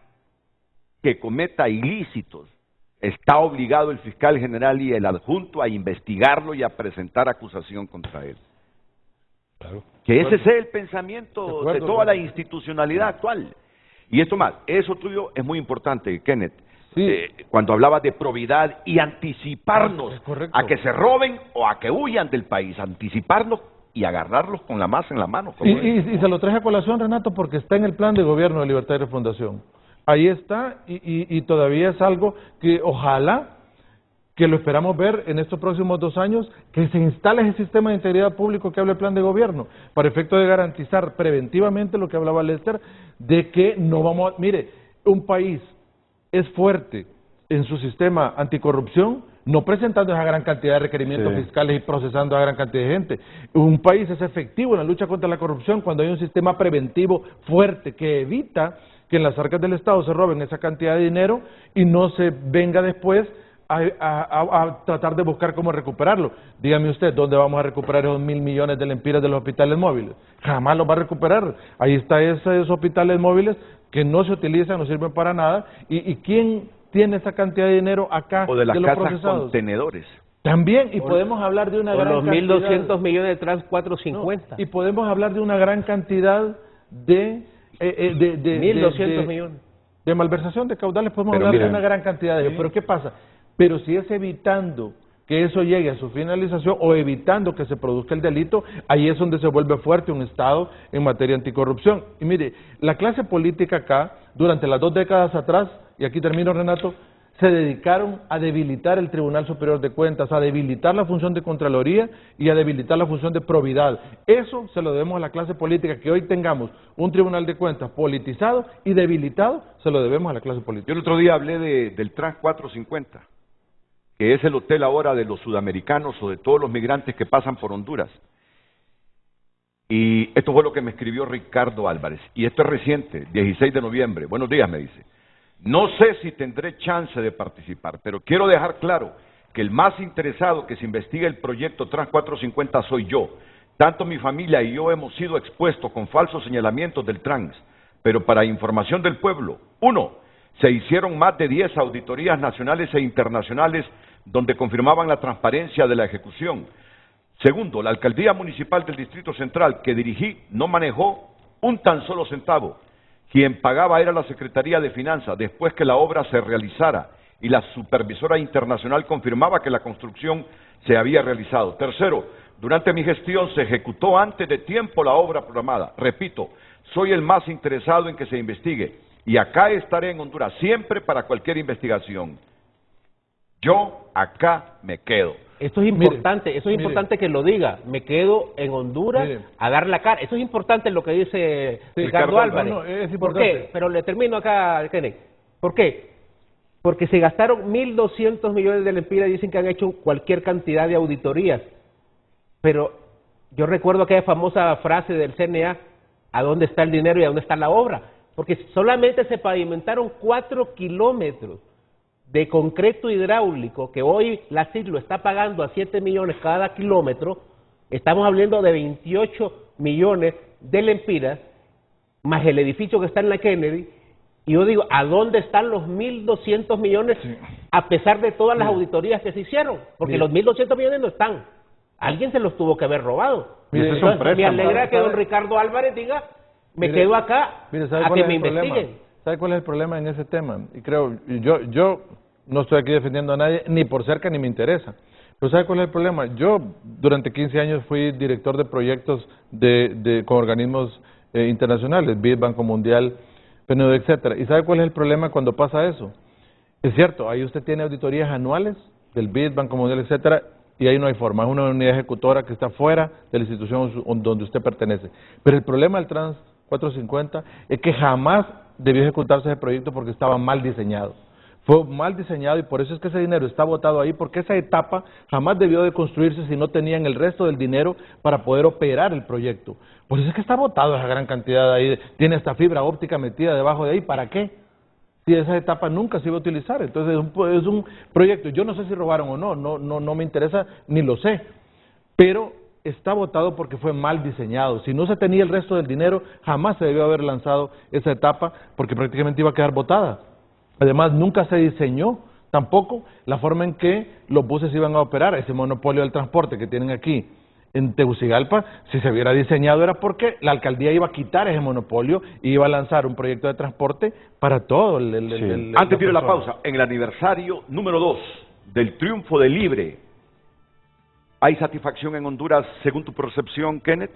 que cometa ilícitos, está obligado el fiscal general y el adjunto a investigarlo y a presentar acusación contra él. Claro. Que ese sea el pensamiento de toda la institucionalidad actual. Y esto más, eso tuyo es muy importante, Kenneth. Sí. Cuando hablabas de probidad y anticiparnos a que se roben o a que huyan del país, anticiparnos y agarrarlos con la masa en la mano. Y se lo traje a colación, Renato, porque está en el plan de gobierno de Libertad y Refundación. Ahí está, y todavía es algo que ojalá que lo esperamos ver en estos próximos 2 años, que se instale ese sistema de integridad público que habla el plan de gobierno, para efecto de garantizar preventivamente lo que hablaba Lester, de que no vamos a... Mire, un país es fuerte en su sistema anticorrupción, no presentando esa gran cantidad de requerimientos fiscales y procesando a gran cantidad de gente. Un país es efectivo en la lucha contra la corrupción cuando hay un sistema preventivo fuerte que evita que en las arcas del Estado se roben esa cantidad de dinero y no se venga después a tratar de buscar cómo recuperarlo. Dígame usted, ¿dónde vamos a recuperar esos 1.000 millones de lempiras de los hospitales móviles? Jamás los va a recuperar. Ahí está esos hospitales móviles que no se utilizan, no sirven para nada. ¿Y quién tiene esa cantidad de dinero acá? O de las los casas procesados? contenedores. También, y podemos hablar de una gran cantidad... los 1.200 millones de Trans 450. No, y podemos hablar de una gran cantidad de 1.200 millones. De malversación de caudales, podemos hablar de una gran cantidad de ellos. Pero ¿qué pasa? Pero si es evitando que eso llegue a su finalización o evitando que se produzca el delito, ahí es donde se vuelve fuerte un Estado en materia anticorrupción. Y mire, la clase política acá, durante las 2 décadas atrás, y aquí termino, Renato, se dedicaron a debilitar el Tribunal Superior de Cuentas, a debilitar la función de Contraloría y a debilitar la función de probidad. Eso se lo debemos a la clase política, que hoy tengamos un Tribunal de Cuentas politizado y debilitado, se lo debemos a la clase política. Yo el otro día hablé del Trans 450, que es el hotel ahora de los sudamericanos o de todos los migrantes que pasan por Honduras. Y esto fue lo que me escribió Ricardo Álvarez, y esto es reciente, 16 de noviembre. Buenos días, me dice. No sé si tendré chance de participar, pero quiero dejar claro que el más interesado que se investigue el proyecto Trans 450 soy yo. Tanto mi familia y yo hemos sido expuestos con falsos señalamientos del Trans, pero para información del pueblo, 1, se hicieron más de 10 auditorías nacionales e internacionales donde confirmaban la transparencia de la ejecución. 2, la alcaldía municipal del Distrito Central que dirigí no manejó un tan solo centavo. Quien pagaba era la Secretaría de Finanzas, después que la obra se realizara, y la supervisora internacional confirmaba que la construcción se había realizado. Tercero, durante mi gestión se ejecutó antes de tiempo la obra programada. Repito, soy el más interesado en que se investigue, y acá estaré en Honduras siempre para cualquier investigación. Yo acá me quedo. Esto es importante, es importante que lo diga. Me quedo en Honduras a dar la cara. Eso es importante lo que dice Ricardo Álvarez. No, es ¿Por qué? Pero le termino acá, Kenneth. ¿Por qué? Porque se gastaron 1.200 millones de lempiras y dicen que han hecho cualquier cantidad de auditorías. Pero yo recuerdo aquella famosa frase del CNA, ¿a dónde está el dinero y a dónde está la obra? Porque solamente se pavimentaron 4 kilómetros de concreto hidráulico, que hoy la CID lo está pagando a 7 millones cada kilómetro. Estamos hablando de 28 millones de lempiras, más el edificio que está en la Kennedy. Y yo digo, ¿a dónde están los 1.200 millones a pesar de todas las auditorías que se hicieron? Porque los 1.200 millones no están. Alguien se los tuvo que haber robado. Entonces, me alegra que don Ricardo Álvarez diga, me quedo acá a que me investiguen. ¿Sabe cuál es el problema en ese tema? Y creo, yo no estoy aquí defendiendo a nadie, ni por cerca ni me interesa. Pero ¿sabe cuál es el problema? Yo durante 15 años fui director de proyectos con organismos internacionales, BID, Banco Mundial, PNUD, etcétera. ¿Y sabe cuál es el problema cuando pasa eso? Es cierto, ahí usted tiene auditorías anuales del BID, Banco Mundial, etcétera, y ahí no hay forma. Es una unidad ejecutora que está fuera de la institución donde usted pertenece. Pero el problema del Trans 450 es que jamás debió ejecutarse ese proyecto porque estaba mal diseñado. Fue mal diseñado y por eso es que ese dinero está botado ahí, porque esa etapa jamás debió de construirse si no tenían el resto del dinero para poder operar el proyecto. Por eso es que está botado esa gran cantidad ahí, tiene esta fibra óptica metida debajo de ahí, ¿para qué? Si esa etapa nunca se iba a utilizar. Entonces es un proyecto, yo no sé si robaron o no me interesa, ni lo sé, pero está botado porque fue mal diseñado. Si no se tenía el resto del dinero, jamás se debió haber lanzado esa etapa porque prácticamente iba a quedar botada. Además, nunca se diseñó tampoco la forma en que los buses iban a operar, ese monopolio del transporte que tienen aquí en Tegucigalpa. Si se hubiera diseñado era porque la alcaldía iba a quitar ese monopolio y iba a lanzar un proyecto de transporte para todo Antes de ir a la pausa, en el aniversario número 2 del triunfo de Libre, ¿hay satisfacción en Honduras según tu percepción, Kenneth?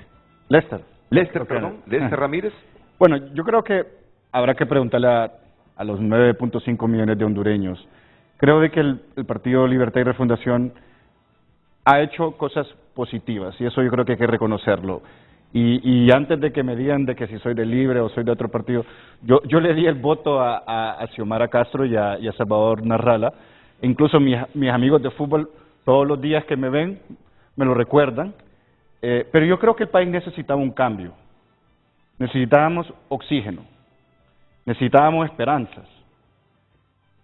Lester, perdón, Lester Ramírez. Bueno, yo creo que habrá que preguntarle a los 9.5 millones de hondureños. Creo de que el Partido Libertad y Refundación ha hecho cosas positivas y eso yo creo que hay que reconocerlo. Y antes de que me digan de que si soy de Libre o soy de otro partido, yo le di el voto a Xiomara Castro y a Salvador Narrala. Incluso mis amigos de fútbol todos los días que me ven me lo recuerdan. Pero yo creo que el país necesitaba un cambio. Necesitábamos oxígeno. Necesitábamos esperanzas.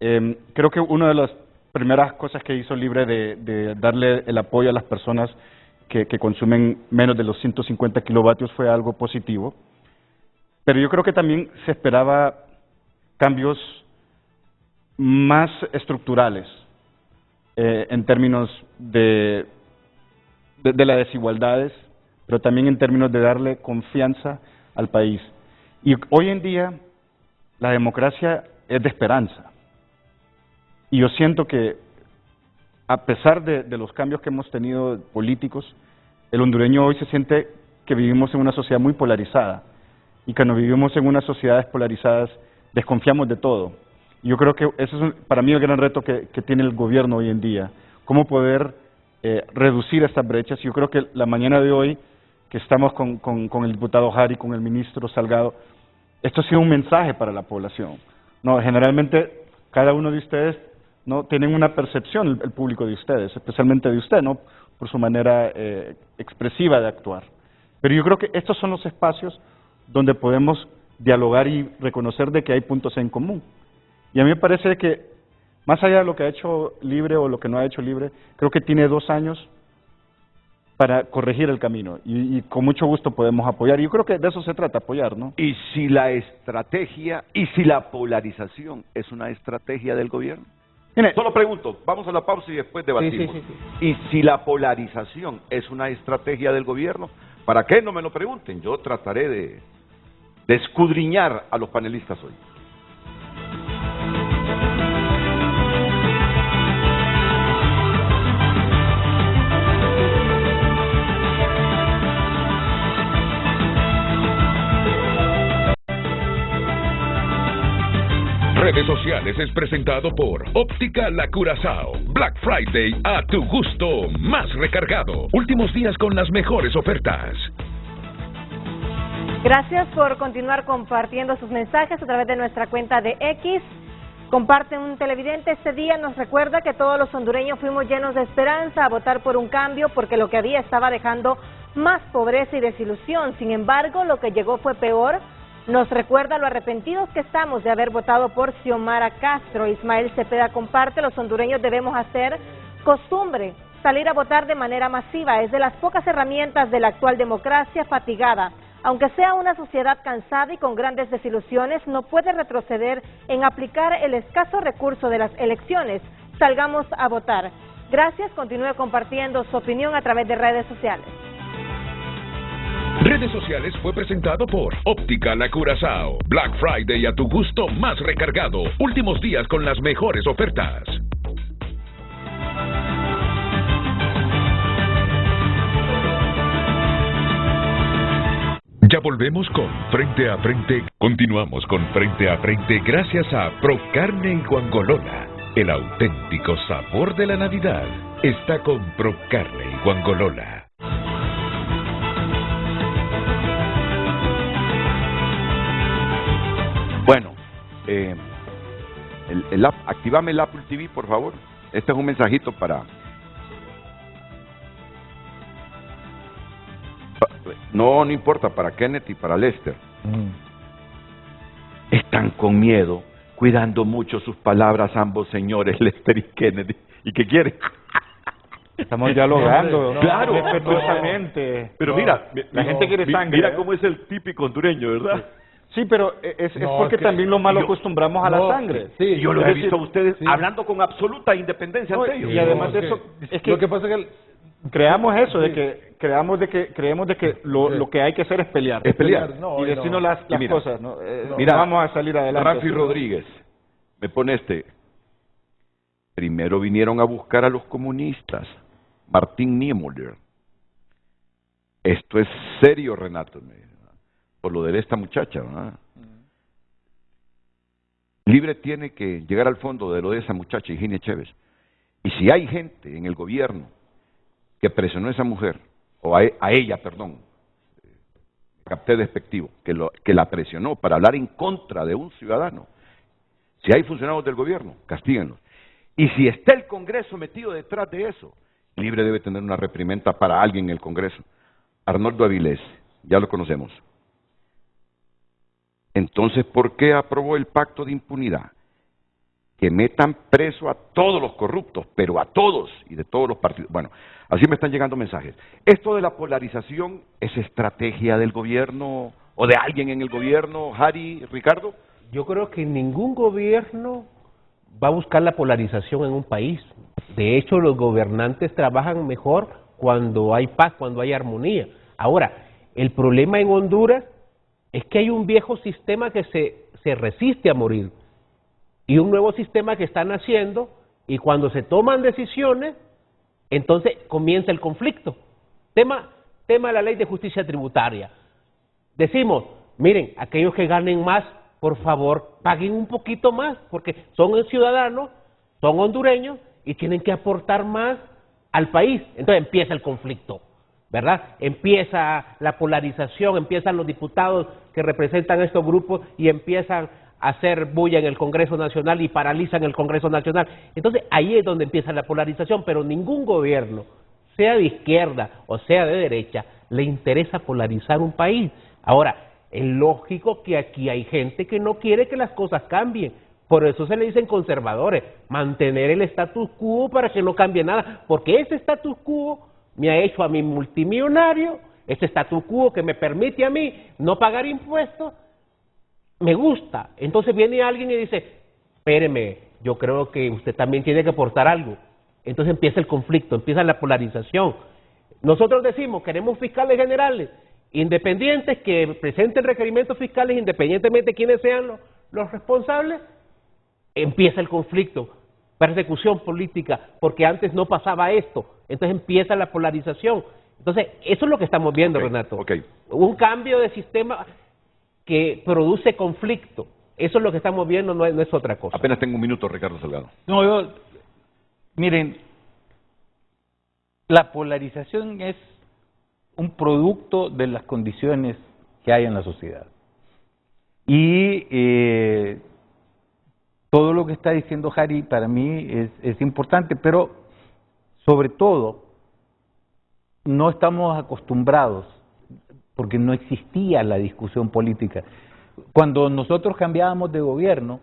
Creo que una de las primeras cosas que hizo Libre de darle el apoyo a las personas que consumen menos de los 150 kilovatios fue algo positivo. Pero yo creo que también se esperaba cambios más estructurales en términos de las desigualdades, pero también en términos de darle confianza al país. Y hoy en día la democracia es de esperanza. Y yo siento que, a pesar de los cambios que hemos tenido políticos, el hondureño hoy se siente que vivimos en una sociedad muy polarizada. Y cuando vivimos en unas sociedades polarizadas, desconfiamos de todo. Y yo creo que ese es para mí el gran reto que tiene el gobierno hoy en día. Cómo poder reducir estas brechas. Yo creo que la mañana de hoy, que estamos con el diputado Jari, con el ministro Salgado, esto ha sido un mensaje para la población. No, generalmente cada uno de ustedes no tienen una percepción, el público de ustedes, especialmente de usted, no, por su manera expresiva de actuar. Pero yo creo que estos son los espacios donde podemos dialogar y reconocer de que hay puntos en común. Y a mí me parece que, más allá de lo que ha hecho Libre o lo que no ha hecho Libre, creo que tiene 2 años para corregir el camino y con mucho gusto podemos apoyar. Yo creo que de eso se trata, apoyar, ¿no? Y si la estrategia, y si la polarización es una estrategia del gobierno. Mire, solo pregunto, vamos a la pausa y después debatimos. Sí. Y si la polarización es una estrategia del gobierno, ¿para qué no me lo pregunten? Yo trataré de escudriñar a los panelistas hoy. Redes Sociales es presentado por Óptica La Curazao. Black Friday a tu gusto más recargado. Últimos días con las mejores ofertas. Gracias por continuar compartiendo sus mensajes a través de nuestra cuenta de X. Comparte un televidente este día, nos recuerda que todos los hondureños fuimos llenos de esperanza a votar por un cambio porque lo que había estaba dejando más pobreza y desilusión. Sin embargo, lo que llegó fue peor. Nos recuerda lo arrepentidos que estamos de haber votado por Xiomara Castro. Ismael Cepeda comparte, los hondureños debemos hacer costumbre, salir a votar de manera masiva. Es de las pocas herramientas de la actual democracia fatigada. Aunque sea una sociedad cansada y con grandes desilusiones, no puede retroceder en aplicar el escaso recurso de las elecciones. Salgamos a votar. Gracias, continúe compartiendo su opinión a través de redes sociales. Redes Sociales fue presentado por Óptica La Curazao. Black Friday a tu gusto más recargado. Últimos días con las mejores ofertas. Ya volvemos con Frente a Frente. Continuamos con Frente a Frente gracias a Procarne y Guangolola. El auténtico sabor de la Navidad está con Procarne y Guangolola. Bueno, activame el Apple TV, por favor. Este es un mensajito para... No importa, para Kenneth y para Lester. Están con miedo, cuidando mucho sus palabras ambos señores, Lester y Kennedy. ¿Y qué quieren? Estamos dialogando, claro, respetuosamente. Pero mira, la gente quiere sangre. Mira cómo es el típico hondureño, ¿verdad? Sí, pero es porque también lo mal acostumbramos a la sangre. Sí, yo lo he visto a ustedes hablando con absoluta independencia ante ellos. Y además de eso, es que lo que pasa es que creamos eso, creemos de que lo que hay que hacer es pelear. Es pelear. Y decirnos las mira, cosas, ¿no? Mira, vamos a salir adelante. Rafi Rodríguez me pone primero vinieron a buscar a los comunistas. Martín Niemöller. Esto es serio, Renato, por lo de esta muchacha, ¿verdad? Libre tiene que llegar al fondo de lo de esa muchacha, Higinia Chévez. Y si hay gente en el gobierno que presionó a esa mujer, o a ella, perdón, capté despectivo, que la presionó para hablar en contra de un ciudadano, si hay funcionarios del gobierno, castíguenlos. Y si está el Congreso metido detrás de eso, Libre debe tener una reprimenda para alguien en el Congreso. Arnoldo Avilés, ya lo conocemos. Entonces, ¿por qué aprobó el pacto de impunidad? Que metan preso a todos los corruptos, pero a todos y de todos los partidos. Bueno, así me están llegando mensajes. ¿Esto de la polarización es estrategia del gobierno o de alguien en el gobierno, Harry, Ricardo? Yo creo que ningún gobierno va a buscar la polarización en un país. De hecho, los gobernantes trabajan mejor cuando hay paz, cuando hay armonía. Ahora, el problema en Honduras es que hay un viejo sistema que se resiste a morir y un nuevo sistema que están haciendo, y cuando se toman decisiones, entonces comienza el conflicto. Tema de la ley de justicia tributaria. Decimos, miren, aquellos que ganen más, por favor, paguen un poquito más, porque son ciudadanos, son hondureños y tienen que aportar más al país. Entonces empieza el conflicto, ¿verdad? Empieza la polarización, empiezan los diputados que representan estos grupos y empiezan a hacer bulla en el Congreso Nacional y paralizan el Congreso Nacional. Entonces ahí es donde empieza la polarización, pero ningún gobierno, sea de izquierda o sea de derecha, le interesa polarizar un país. Ahora, es lógico que aquí hay gente que no quiere que las cosas cambien. Por eso se le dicen conservadores, mantener el status quo para que no cambie nada, porque ese status quo me ha hecho a mí multimillonario, ese status quo que me permite a mí no pagar impuestos, me gusta. Entonces viene alguien y dice, espéreme, yo creo que usted también tiene que aportar algo. Entonces empieza el conflicto, empieza la polarización. Nosotros decimos, queremos fiscales generales, independientes que presenten requerimientos fiscales independientemente de quiénes sean los responsables, empieza el conflicto, persecución política, porque antes no pasaba esto, entonces empieza la polarización. Entonces, eso es lo que estamos viendo, Renato. Un cambio de sistema que produce conflicto. Eso es lo que estamos viendo, no es otra cosa. Apenas tengo un minuto, Ricardo Salgado. No, miren, la polarización es un producto de las condiciones que hay en la sociedad. Y todo lo que está diciendo Harry para mí es importante, pero sobre todo no estamos acostumbrados, porque no existía la discusión política. Cuando nosotros cambiábamos de gobierno,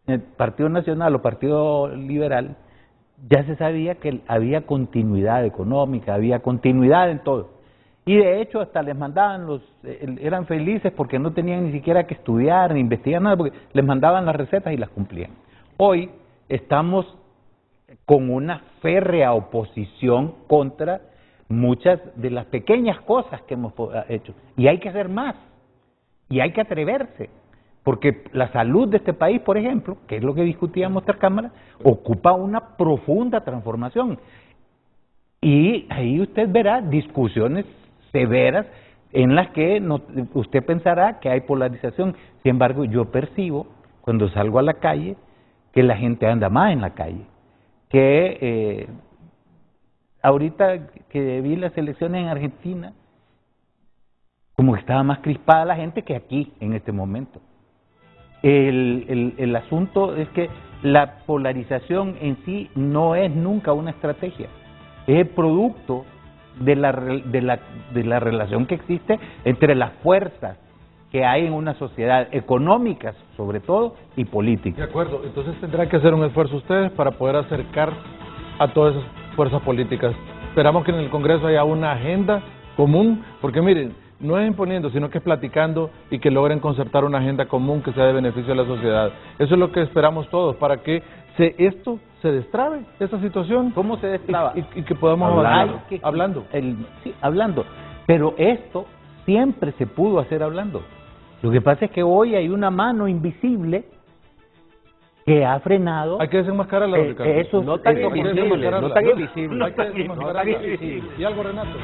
el Partido Nacional o Partido Liberal, ya se sabía que había continuidad económica, había continuidad en todo. Y de hecho hasta les mandaban eran felices porque no tenían ni siquiera que estudiar ni investigar nada, porque les mandaban las recetas y las cumplían. Hoy estamos con una férrea oposición contra muchas de las pequeñas cosas que hemos hecho. Y hay que hacer más. Y hay que atreverse. Porque la salud de este país, por ejemplo, que es lo que discutíamos en esta Cámara, ocupa una profunda transformación. Y ahí usted verá discusiones severas en las que usted pensará que hay polarización. Sin embargo, yo percibo, cuando salgo a la calle, que la gente anda más en la calle. Que ahorita que vi las elecciones en Argentina, como que estaba más crispada la gente que aquí en este momento. El asunto es que la polarización en sí no es nunca una estrategia, es el producto de la relación que existe entre las fuerzas que hay en una sociedad, económicas sobre todo y políticas. De acuerdo, entonces tendrán que hacer un esfuerzo ustedes para poder acercar a todas esas fuerzas políticas. Esperamos que en el Congreso haya una agenda común, porque miren, no es imponiendo, sino que es platicando y que logren concertar una agenda común que sea de beneficio a la sociedad. Eso es lo que esperamos todos, para que esto se destrabe, esta situación. ¿Cómo se destraba? Y que podamos hablar, hablando. Sí, hablando. Pero esto siempre se pudo hacer hablando. Lo que pasa es que hoy hay una mano invisible que ha frenado. Hay que desenmascararla, Ricardo. No tan invisible, no tan invisible. Hay que desenmascararla. ¿Y algo, Renato?